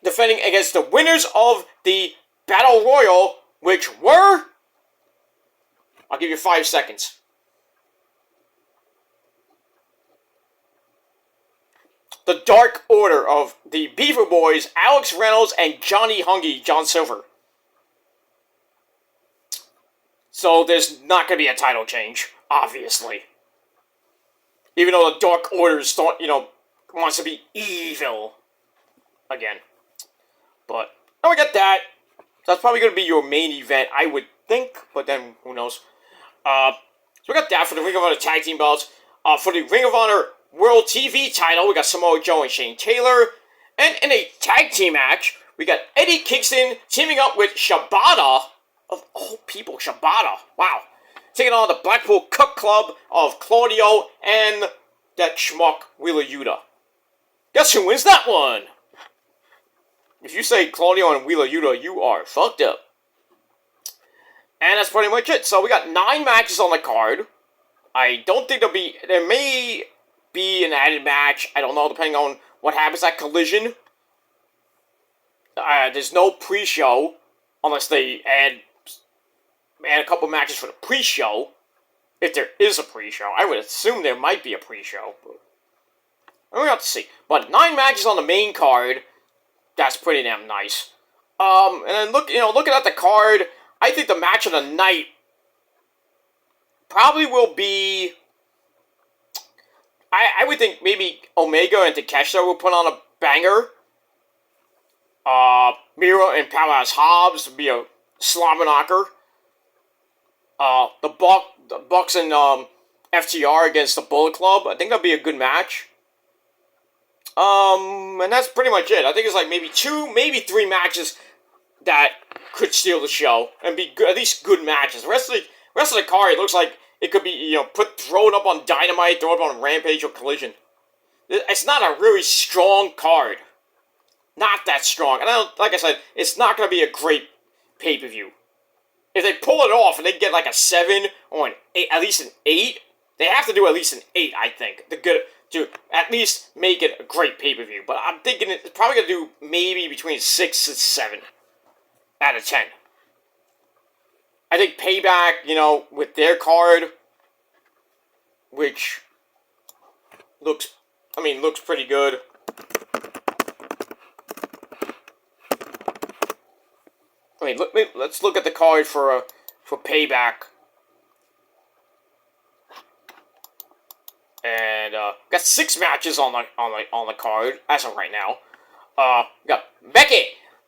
defending against the winners of the Battle Royal, which were... I'll give you 5 seconds. The Dark Order of the Beaver Boys, Alex Reynolds, and Johnny Hungy, John Silver. So there's not going to be a title change, obviously. Even though the Dark Order wants to be evil again. But, we got that. That's probably going to be your main event, I would think. But then, who knows. So we got that for the Ring of Honor Tag Team belts. For the Ring of Honor World TV title, we got Samoa Joe and Shane Taylor. And in a tag team match, we got Eddie Kingston teaming up with Shibata. Of all people, Shibata. Wow. Taking on the Blackpool Cook Club of Claudio and that schmuck Wheeler Yuta. Guess who wins that one? If you say Claudio and Wheeler Yuta, you are fucked up. And that's pretty much it. So we got 9 matches on the card. I don't think there may be an added match. I don't know, depending on what happens at Collision. There's no pre-show, unless they add a couple matches for the pre-show. If there is a pre-show. I would assume there might be a pre-show. But we'll have to see. But 9 matches on the main card. That's pretty damn nice. And then looking at the card, I think the match of the night probably will be... I would think maybe Omega and Takeshita will put on a banger. Miro and Powerhouse Hobbs would be a slobber knocker. The Bucks and FTR against the Bullet Club. I think that'd be a good match. And that's pretty much it. I think it's like maybe 2, maybe 3 matches that could steal the show and be good, at least good matches. The rest of the card looks like it could be thrown up on Dynamite, thrown up on Rampage or Collision. It's not a really strong card. Not that strong. And like I said, it's not going to be a great pay-per-view. If they pull it off and they get like a 7 or an 8, at least an 8, they have to do at least an 8, I think, to at least make it a great pay-per-view. But I'm thinking it's probably going to do maybe between 6 and 7 out of 10. I think Payback, with their card, which looks pretty good. Let's look at the card for Payback. And got 6 matches on the card as of right now. We got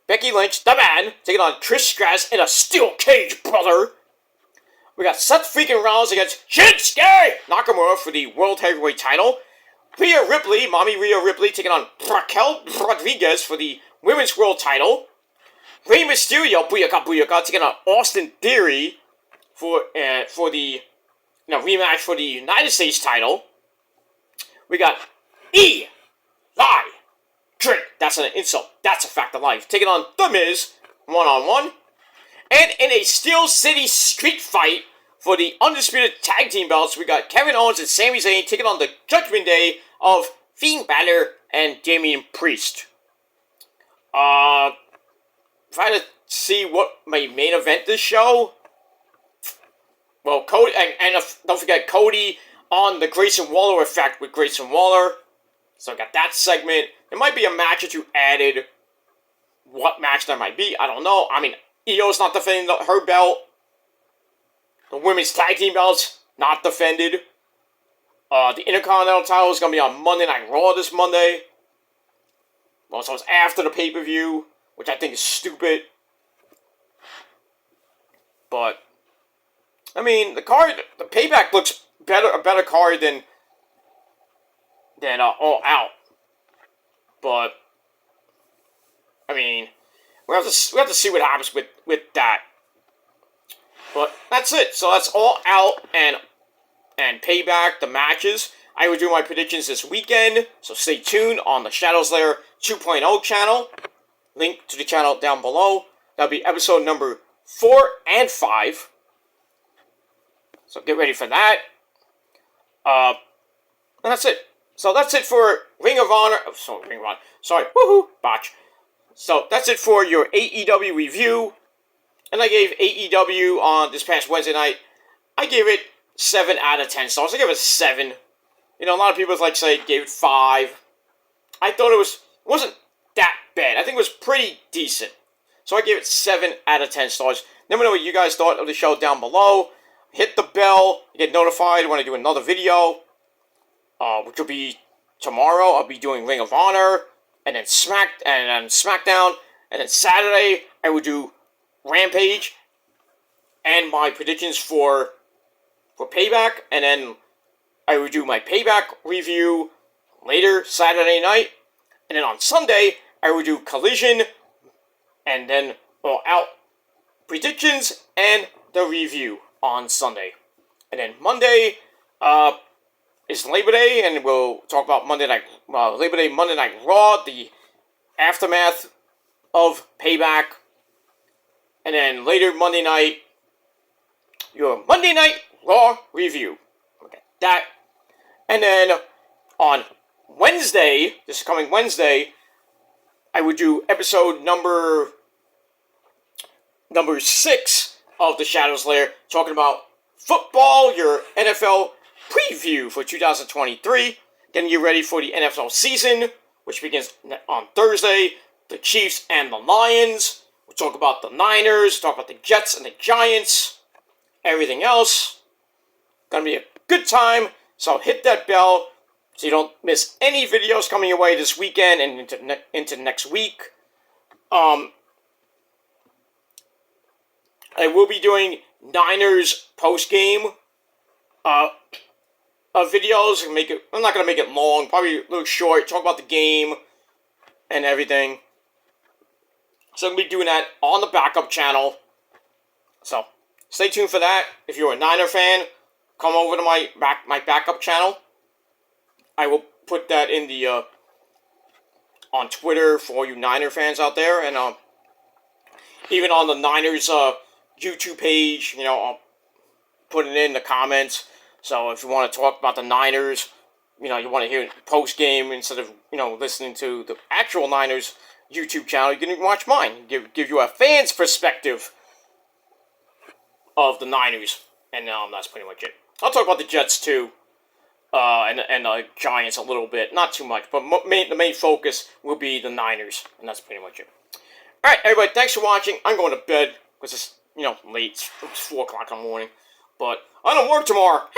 Becky Lynch, the man, taking on Trish Stratus in a steel cage, brother. We got Seth freaking Rollins against Shinsuke Nakamura for the World Heavyweight title. Mommy Rhea Ripley, taking on Raquel Rodriguez for the Women's World title. Rey Mysterio, Booyaka, taking on Austin Theory for the rematch for the United States title. We got Eli Drake, that's an insult, that's a fact of life, taking on The Miz, one-on-one. And in a Steel City street fight for the Undisputed Tag Team belts, we got Kevin Owens and Sami Zayn taking on the Judgment Day of Finn Balor and Damian Priest. Trying to see what my main event this show. Well, Cody, and don't forget Cody on the Grayson Waller effect with Grayson Waller. So I got that segment. There might be a match or two added. What match that might be, I don't know. I mean, Io's not defending her belt. The women's tag team belts, not defended. The Intercontinental title is going to be on Monday Night Raw this Monday. Well, so it's after the pay-per-view, which I think is stupid. But, I mean, the Payback looks a better card than All Out. But, I mean, we have to see what happens with that. But that's it. So that's All Out and Payback, the matches. I will do my predictions this weekend, so stay tuned on the Shadows Lair 2.0 channel. Link to the channel down below. That'll be episode number 4 and 5. So get ready for that. And that's it. So that's it for Ring of Honor. Woohoo, botch. So that's it for your AEW review. And I gave AEW on this past Wednesday night, I gave it 7 out of 10 stars. I gave it 7. A lot of people gave it 5. I thought it wasn't that bad. I think it was pretty decent. So I gave it 7 out of 10 stars. Let me know what you guys thought of the show down below. Hit the bell to get notified when I do another video, which will be tomorrow. I'll be doing Ring of Honor, and then SmackDown, and then Saturday I will do Rampage and my predictions for Payback, and then I will do my Payback review later Saturday night, and then on Sunday I will do Collision, and then All Out predictions and the review on Sunday. And then Monday is Labor Day, and we'll talk about Labor Day Monday Night Raw, the aftermath of Payback. And then later Monday night, your Monday Night Raw review. Okay, that. And then on Wednesday, this coming Wednesday, I would do episode number 6 of the Shadows Lair, talking about football, your NFL preview for 2023, getting you ready for the NFL season, which begins on Thursday, the Chiefs and the Lions. We'll talk about the Niners, talk about the Jets and the Giants, everything else. Gonna be a good time, so hit that bell so you don't miss any videos coming your way this weekend and into next week. I will be doing Niners post-game videos. I'm not going to make it long, probably a little short, talk about the game and everything. So I'm going to be doing that on the backup channel. So stay tuned for that. If you're a Niner fan, come over to my backup channel. I will put that in the on Twitter for all you Niner fans out there, and even on the Niners YouTube page. I'll put it in the comments. So if you want to talk about the Niners, you want to hear post game instead of listening to the actual Niners YouTube channel, you can watch mine. Give you a fan's perspective of the Niners, and that's pretty much it. I'll talk about the Jets too, and the Giants a little bit, not too much, but the main focus will be the Niners, and that's pretty much it. All right, everybody, thanks for watching. I'm going to bed because it's late. It's 4 o'clock in the morning, but I don't work tomorrow.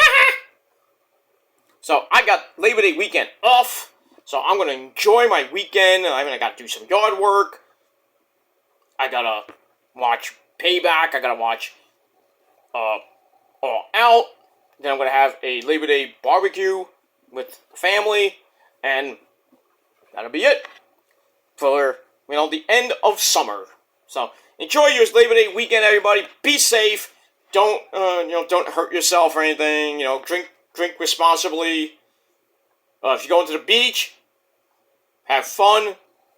So I got Labor Day weekend off, so I'm going to enjoy my weekend. I got to do some yard work. I got to watch Payback. I got to watch All Out. Then I'm going to have a Labor Day barbecue with family, and that'll be it for, the end of summer. So enjoy your Labor Day weekend, everybody. Be safe. Don't hurt yourself or anything. Drink responsibly. If you're going to the beach, have fun.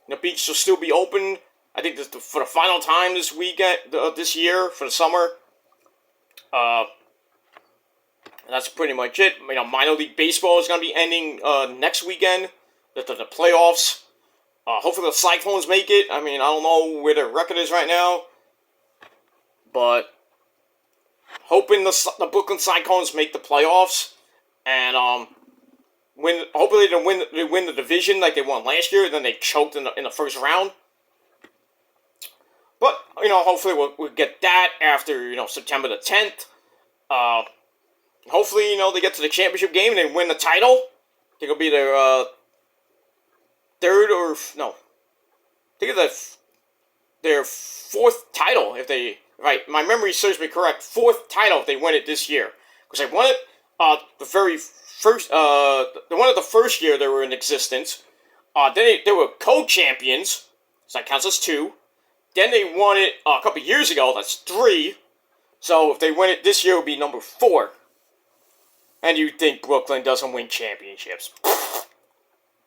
The beach will still be open. I think this for the final time this weekend, this year for the summer. That's pretty much it. Minor league baseball is going to be ending next weekend. The playoffs. Hopefully the Cyclones make it. I don't know where their record is right now, but hoping the Brooklyn Cyclones make the playoffs. And hopefully they win the division like they won last year. Then they choked in the first round. But hopefully we'll get that after September the 10th. Hopefully they get to the championship game and they win the title. I think it'll be their third or no. I think it's their fourth title if they my memory serves me correct. Fourth title if they win it this year, because they won it. The very first, they won it the first year they were in existence. Then they were co-champions, so that counts as 2. Then they won it a couple years ago, that's 3. So if they win it this year, it would be number 4. And you think Brooklyn doesn't win championships.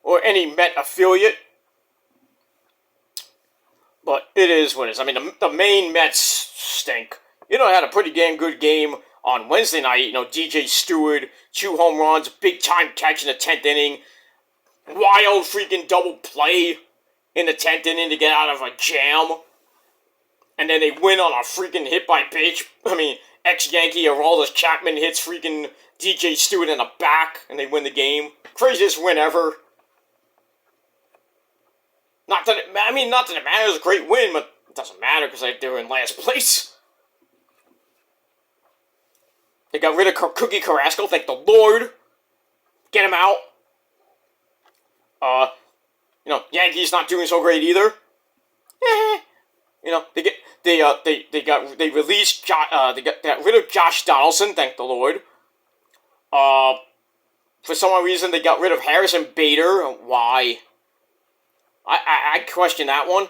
Or any Met affiliate. But it is what it is. The main Mets stink. They had a pretty damn good game on Wednesday night. DJ Stewart, 2 home runs, big time catch in the 10th inning. Wild freaking double play in the 10th inning to get out of a jam. And then they win on a freaking hit by pitch. Ex-Yankee Aroldis Chapman hits freaking DJ Stewart in the back, and they win the game. Craziest win ever. Not that it matters. A great win, but it doesn't matter because they were in last place. They got rid of Cookie Carrasco, thank the Lord. Get him out. Yankees not doing so great either. They got rid of Josh Donaldson, thank the Lord. For some reason they got rid of Harrison Bader. Why? I question that one.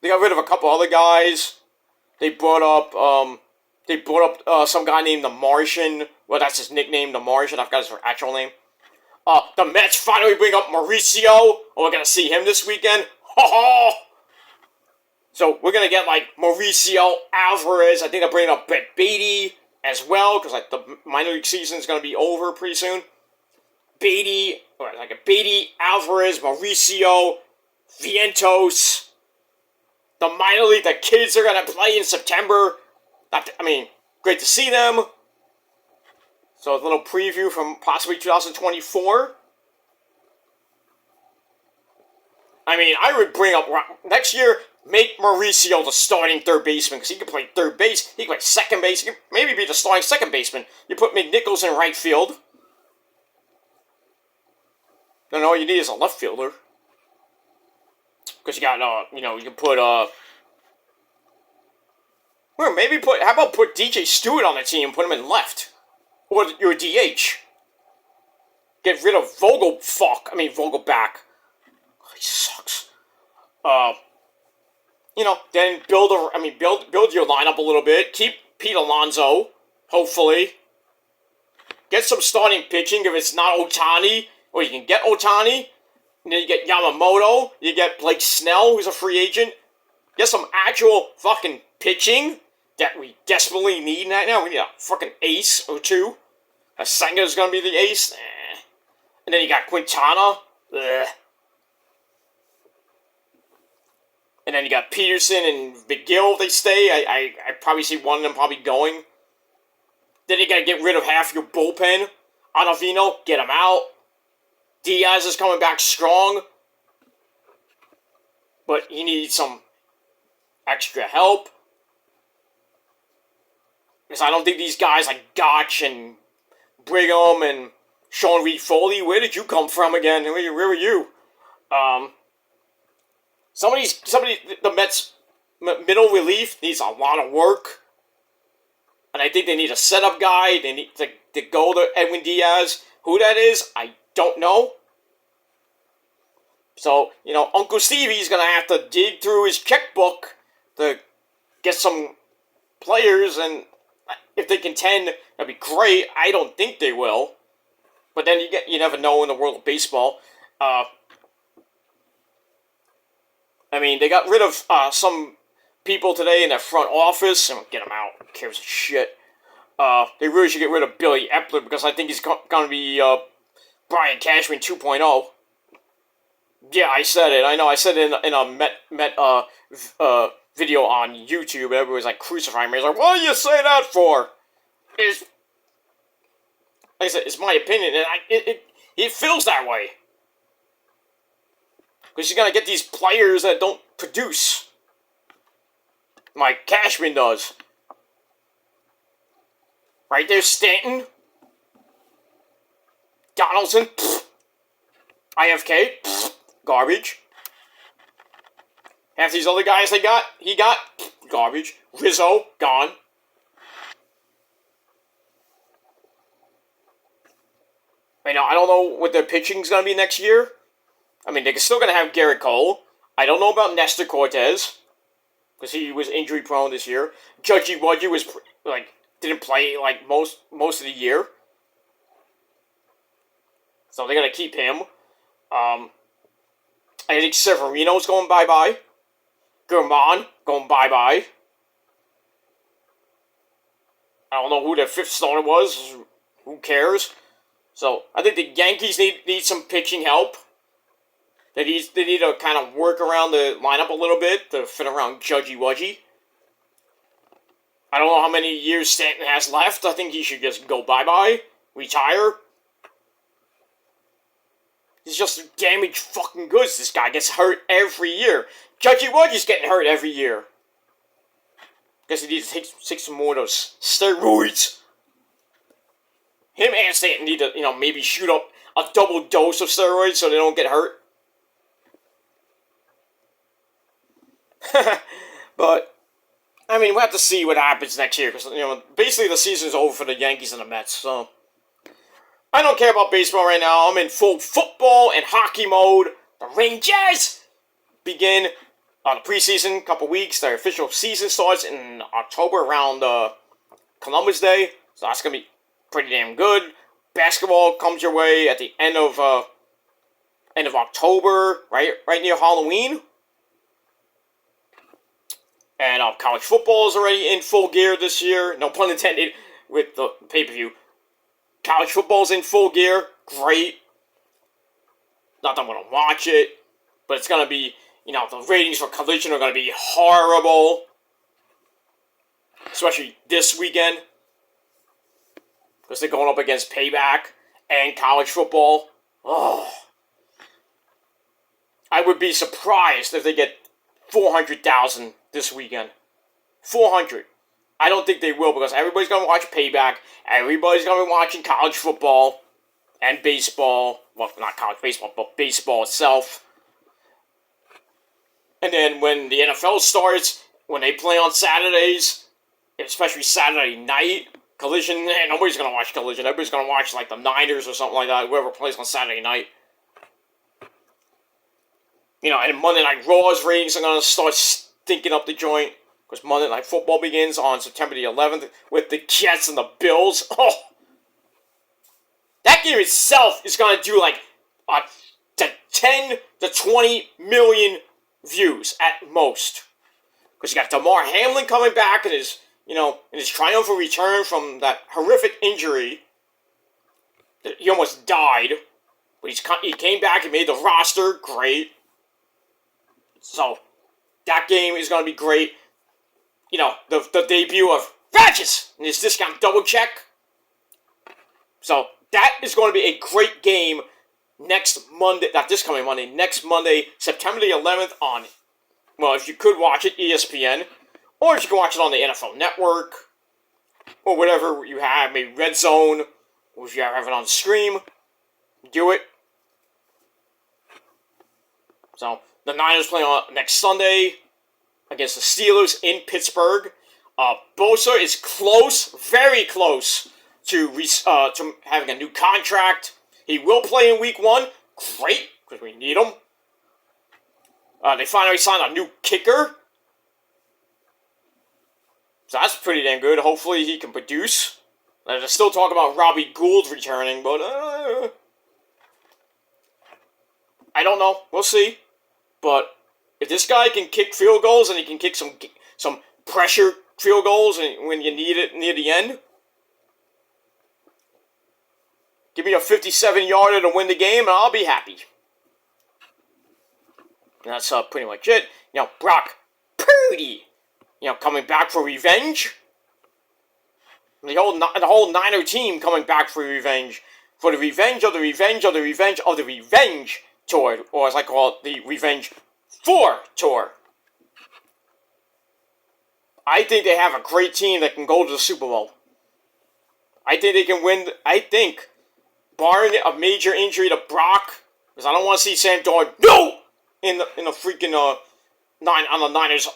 They got rid of a couple other guys. They brought up some guy named the Martian. Well, that's his nickname, the Martian. I forgot his actual name. The Mets finally bring up Mauricio. Oh, we're gonna see him this weekend. Ha ha! So we're gonna get Mauricio Alvarez. I think they're bringing up Brett Beatty as well, because the minor league season is gonna be over pretty soon. Beatty, Alvarez, Mauricio, Vientos. The minor league, the kids are gonna play in September. Great to see them. So a little preview from possibly 2024. I would bring up next year. Make Mauricio the starting third baseman, because he can play third base, he can play second base, he can maybe be the starting second baseman. You put McNichols in right field. Then all you need is a left fielder. Because you got, you can put, how about put DJ Stewart on the team and put him in left? Or your DH. Get rid of Vogelback. Oh, he sucks. then build your lineup a little bit. Keep Pete Alonso, hopefully. Get some starting pitching if it's not Ohtani, or you can get Ohtani. And then you get Yamamoto, you get Blake Snell, who's a free agent. Get some actual fucking pitching that we desperately need right now. We need a fucking ace or two. Senga's gonna be the ace. And then you got Quintana. Ugh. And then you got Peterson and McGill if they stay. I probably see one of them probably going. Then you gotta get rid of half your bullpen. Ottavino, get him out. Diaz is coming back strong. But he needs some extra help. Because I don't think these guys like Gotch and Brigham and Sean Reed Foley, where did you come from again? Where were you? The Mets middle relief needs a lot of work. And I think they need a setup guy. They need to go to Edwin Diaz. Who that is, I don't know. So, Uncle Stevie's going to have to dig through his checkbook to get some players, and if they contend, that'd be great. I don't think they will. But then you never know in the world of baseball. They got rid of some people today in their front office, and get them out. Who cares a shit? They really should get rid of Billy Epler, because I think he's going to be Brian Cashman 2.0. Yeah, I said it. I know. I said it in a Met video on YouTube, and everybody was like crucifying me. He's like, "What do you say that for?" Like I said, it's my opinion, and it feels that way. Because you're gonna get these players that don't produce, like Cashman does. Right there, Stanton, Donaldson, IFK, garbage. Half these other guys he got garbage. Rizzo, gone. I don't know what their pitching's going to be next year. They're still going to have Garrett Cole. I don't know about Nestor Cortez, because he was injury prone this year. Judgy Wudgy was, didn't play, most of the year. So they're going to keep him. I think Severino's going bye-bye. Germán going bye-bye. I don't know who their fifth starter was. Who cares? So I think the Yankees need some pitching help. They need to kind of work around the lineup a little bit to fit around Judgy Wudgy. I don't know how many years Stanton has left. I think he should just go bye-bye. Retire. He's just damaged fucking goods. This guy gets hurt every year. Judgy Wudgy's getting hurt every year. Guess he needs to take some more of those steroids. Him and Stanton need to, maybe shoot up a double dose of steroids so they don't get hurt. But, we'll have to see what happens next year. Because, basically the season's over for the Yankees and the Mets. So, I don't care about baseball right now. I'm in full football and hockey mode. The Rangers begin the preseason, couple weeks. Their official season starts in October around Columbus Day. So that's going to be pretty damn good. Basketball comes your way at the end of October, right near Halloween. And college football is already in full gear this year. No pun intended with the pay-per-view. College football's in full gear. Great. Not that I'm going to watch it. But it's going to be, the ratings for Collision are going to be horrible. Especially this weekend. Because they're going up against Payback and college football. Oh. I would be surprised if they get 400,000 this weekend. 400. I don't think they will, because everybody's going to watch Payback. Everybody's going to be watching college football and baseball. Well, not college baseball, but baseball itself. And then when the NFL starts, when they play on Saturdays, especially Saturday night, Collision, nobody's going to watch Collision. Everybody's going to watch, the Niners or something like that, whoever plays on Saturday night. And Monday Night Raw's ratings are going to start thinking up the joint because Monday Night Football begins on September the 11th with the Jets and the Bills. Oh, that game itself is going to do like 10 to 20 million views at most. Because you got Damar Hamlin coming back in his triumphant return from that horrific injury. He almost died, but he came back and made the roster. Great. So that game is going to be great. The debut of Regis and his discount double check. So that is going to be a great game next Monday, not this coming Monday, next Monday, September the 11th on, well, if you could watch it, ESPN, or if you can watch it on the NFL Network, or whatever you have, maybe Red Zone, or if you have it on Stream, do it. So, the Niners play on next Sunday against the Steelers in Pittsburgh. Bosa is close, very close, to having a new contract. He will play in Week 1. Great, because we need him. They finally signed a new kicker. So that's pretty damn good. Hopefully he can produce. They're still talking about Robbie Gould returning, but I don't know. We'll see. But if this guy can kick field goals and he can kick some pressure field goals and when you need it near the end, give me a 57-yarder to win the game, and I'll be happy. And that's pretty much it. Brock Purdy, coming back for revenge. The whole Niner team coming back for revenge. For the revenge of the revenge of the revenge of the revenge tour. Or as I call it, the Revenge 4 tour. I think they have a great team that can go to the Super Bowl. I think they can win. I think, barring a major injury to Brock, because I don't want to see Sam Darnold in the freaking on the Niners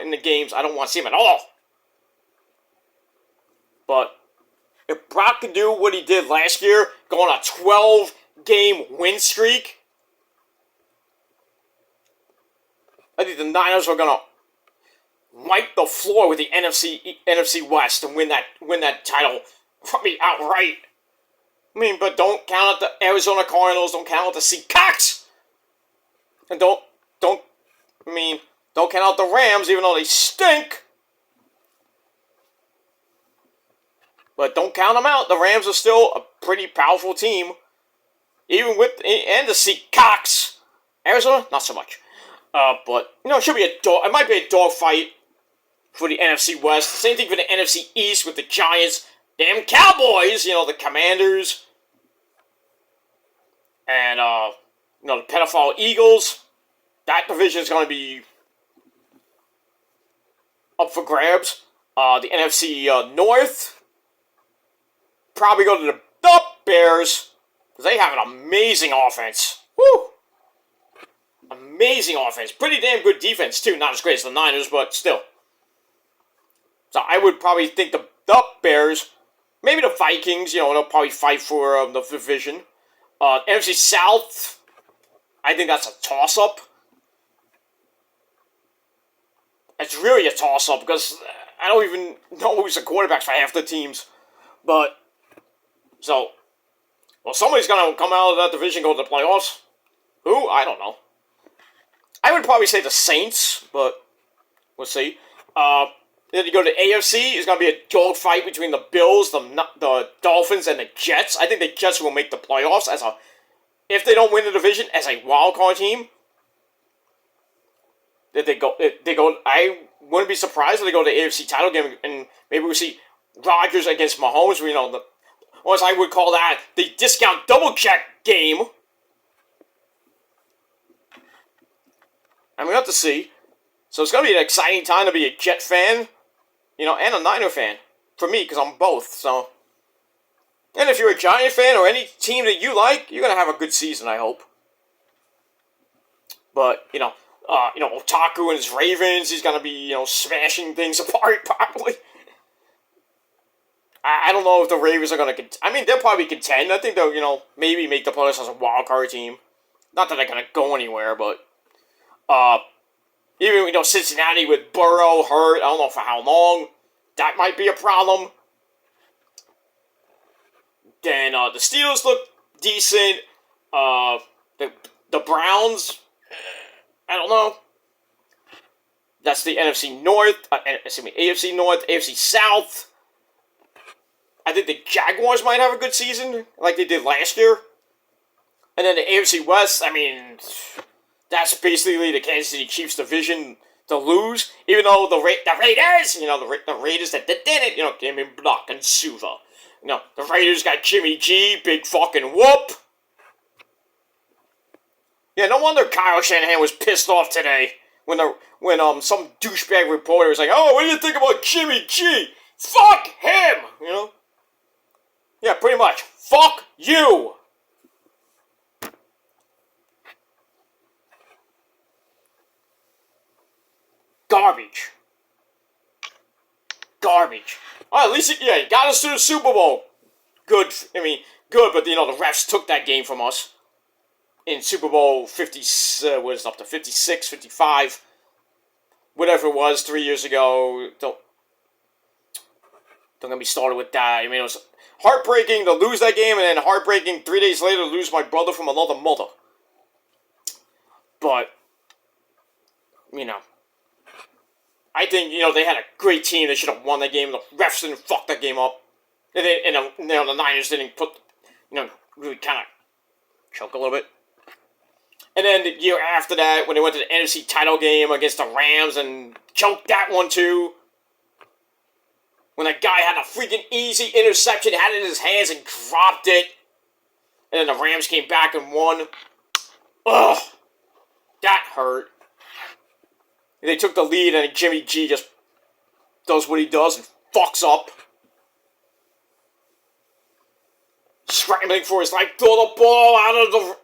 in the games. I don't want to see him at all. But if Brock can do what he did last year, go on a 12-game win streak, I think the Niners are gonna wipe the floor with the NFC West and win that title probably outright. But don't count out the Arizona Cardinals. Don't count out the Seahawks, and don't count out the Rams, even though they stink. But don't count them out. The Rams are still a pretty powerful team, even with and the Seahawks. Arizona, not so much. But it should be it might be a dogfight for the NFC West. Same thing for the NFC East with the Giants, damn Cowboys. The Commanders. And, the pedophile Eagles. That division is going to be up for grabs. The NFC North. Probably go to the Bears. Because they have an amazing offense. Woo! Amazing offense. Pretty damn good defense, too. Not as great as the Niners, but still. So I would probably think the Bears. Maybe the Vikings. They'll probably fight for the division. NFC South, I think that's a toss-up. It's really a toss-up because I don't even know who's the quarterbacks for half the teams. But, somebody's going to come out of that division, go to the playoffs. Who? I don't know. I would probably say the Saints, but we'll see. Then you go to AFC, it's going to be a dogfight between the Bills, the Dolphins, and the Jets. I think the Jets will make the playoffs if they don't win the division as a wild card team. They go. I wouldn't be surprised if they go to the AFC title game and maybe we see Rodgers against Mahomes. Or as I would call that, the discount double check game. And we have to see. So it's going to be an exciting time to be a Jet fan. And a Niner fan. For me, because I'm both, so. And if you're a Giant fan or any team that you like, you're going to have a good season, I hope. But, Otaku and his Ravens, he's going to be, smashing things apart, probably. I don't know if the Ravens are going to they'll probably contend. I think they'll, maybe make the playoffs as a wild card team. Not that they're going to go anywhere, but, Even, Cincinnati with Burrow hurt, I don't know for how long. That might be a problem. Then the Steelers look decent. The Browns, I don't know. That's the NFC North. AFC North, AFC South. I think the Jaguars might have a good season, like they did last year. And then the AFC West, that's basically the Kansas City Chiefs division to lose. Even though the Raiders, the Raiders that did it, came in Block and Suva. The Raiders got Jimmy G, big fucking whoop. Yeah, no wonder Kyle Shanahan was pissed off today when some douchebag reporter was like, "Oh, what do you think about Jimmy G? Fuck him!" Yeah, pretty much. Fuck you. Garbage. Oh, at least he got us to the Super Bowl. Good. Good, but the refs took that game from us. In Super Bowl 50, what is it, up to 56, 55, whatever it was, 3 years ago. Don't get me started with that. It was heartbreaking to lose that game, and then heartbreaking 3 days later to lose my brother from another mother. But, I think, they had a great team. They should have won that game. The refs didn't fuck that game up. And the Niners didn't really kind of choke a little bit. And then the year after that, when they went to the NFC title game against the Rams and choked that one too. When that guy had a freaking easy interception, had it in his hands and dropped it. And then the Rams came back and won. Ugh. That hurt. They took the lead and Jimmy G just does what he does and fucks up. Scrambling for his life, throw the ball out of the...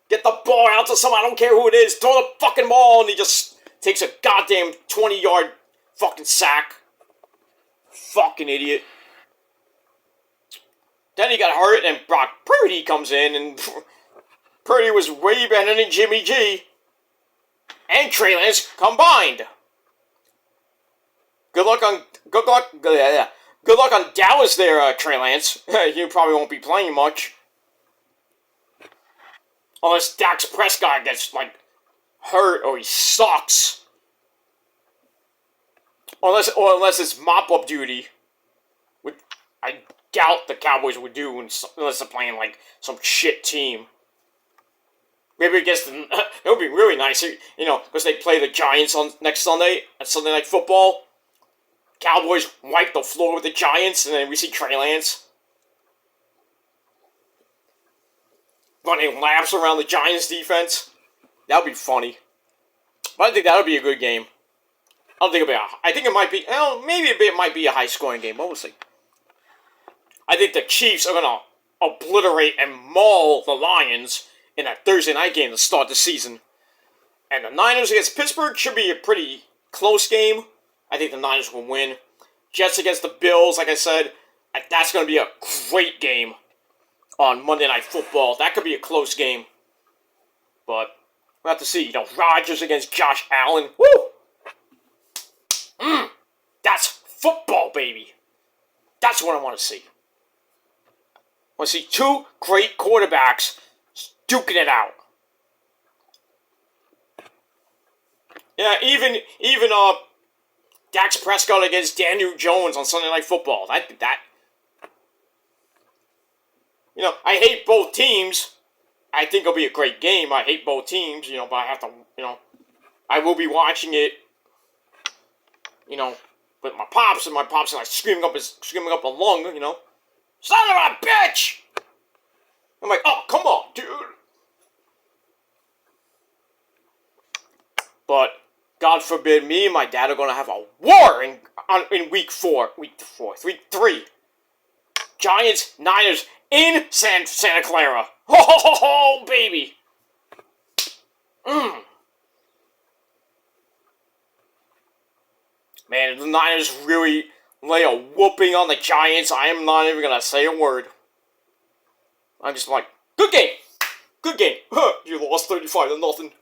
Get the ball out to someone, I don't care who it is, throw the fucking ball, and he just takes a goddamn 20-yard fucking sack. Fucking idiot. Then he got hurt, and Brock Purdy comes in, and Purdy was way better than Jimmy G. And Trey Lance combined. Good luck on Dallas there, Trey Lance. You probably won't be playing much. Unless Dak Prescott gets, hurt or he sucks. Unless it's mop-up duty. Which I doubt the Cowboys would do unless they're playing, some shit team. Maybe against it would be really nice, because they play the Giants on next Sunday at Sunday Night Football. Cowboys wipe the floor with the Giants, and then we see Trey Lance running laps around the Giants defense. That would be funny. But I think that would be a good game. I think it might be, maybe it might be a high-scoring game, but we'll see. I think the Chiefs are going to obliterate and maul the Lions in that Thursday night game to start the season. And the Niners against Pittsburgh should be a pretty close game. I think the Niners will win. Jets against the Bills, like I said, that's going to be a great game on Monday Night Football. That could be a close game. But we'll have to see. Rodgers against Josh Allen. Woo! That's football, baby. That's what I want to see. I want to see two great quarterbacks duking it out. Yeah, even Dak Prescott against Daniel Jones on Sunday Night Football. I think that. I hate both teams. I think it'll be a great game. I hate both teams, but I have to, I will be watching it, with my pops, and my pops are screaming up a lung, son of a bitch! I'm like, oh, come on, dude. But God forbid me and my dad are going to have a war in week 3. Giants, Niners in Santa Clara. Oh, baby. Man, if the Niners really lay a whooping on the Giants, I am not even going to say a word. I'm just like, good game. Good game. You lost 35-0.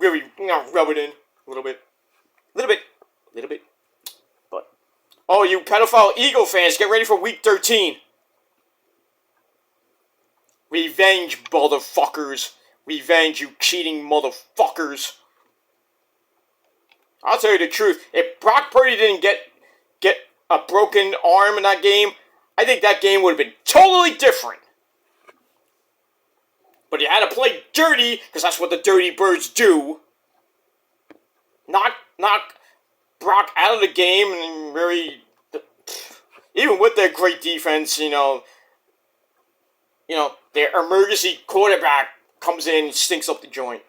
really, rub it in a little bit. But, oh, you pedophile Eagle fans, get ready for week 13. Revenge, motherfuckers. Revenge, you cheating motherfuckers. I'll tell you the truth. If Brock Purdy didn't get a broken arm in that game, I think that game would have been totally different. But you had to play dirty, because that's what the dirty birds do. Knock Brock out of the game, and very, even with their great defense, their emergency quarterback comes in and stinks up the joint.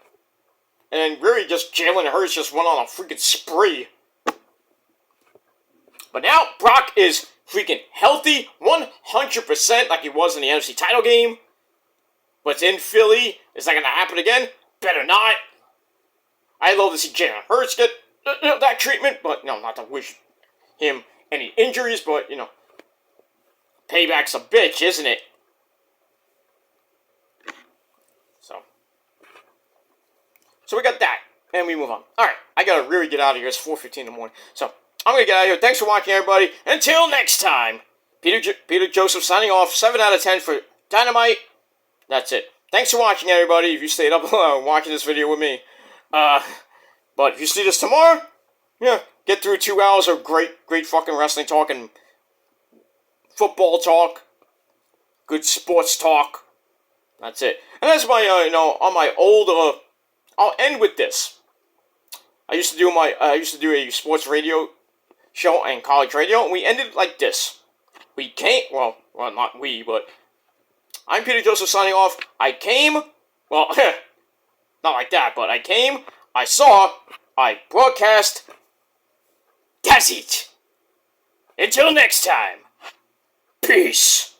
And really just Jalen Hurts just went on a freaking spree. But now Brock is freaking healthy, 100% like he was in the NFC title game. But it's in Philly. Is that going to happen again? Better not. I'd love to see Jalen Hurts get that treatment, but not to wish him any injuries, but payback's a bitch, isn't it? So we got that, and we move on. Alright, I gotta really get out of here. It's 4:15 in the morning. So, I'm gonna get out of here. Thanks for watching, everybody. Until next time, Peter Joseph signing off. 7 out of 10 for Dynamite. That's it. Thanks for watching, everybody, if you stayed up watching this video with me. But if you see this tomorrow, get through 2 hours of great fucking wrestling talk and football talk. Good sports talk. That's it. And that's my, on my old, I'll end with this. I used to do a sports radio show and college radio, and we ended like this. We came, well, not we, but I'm Peter Joseph signing off. I came, well, not like that, but I came, I saw, I broadcast. That's it. Until next time, peace.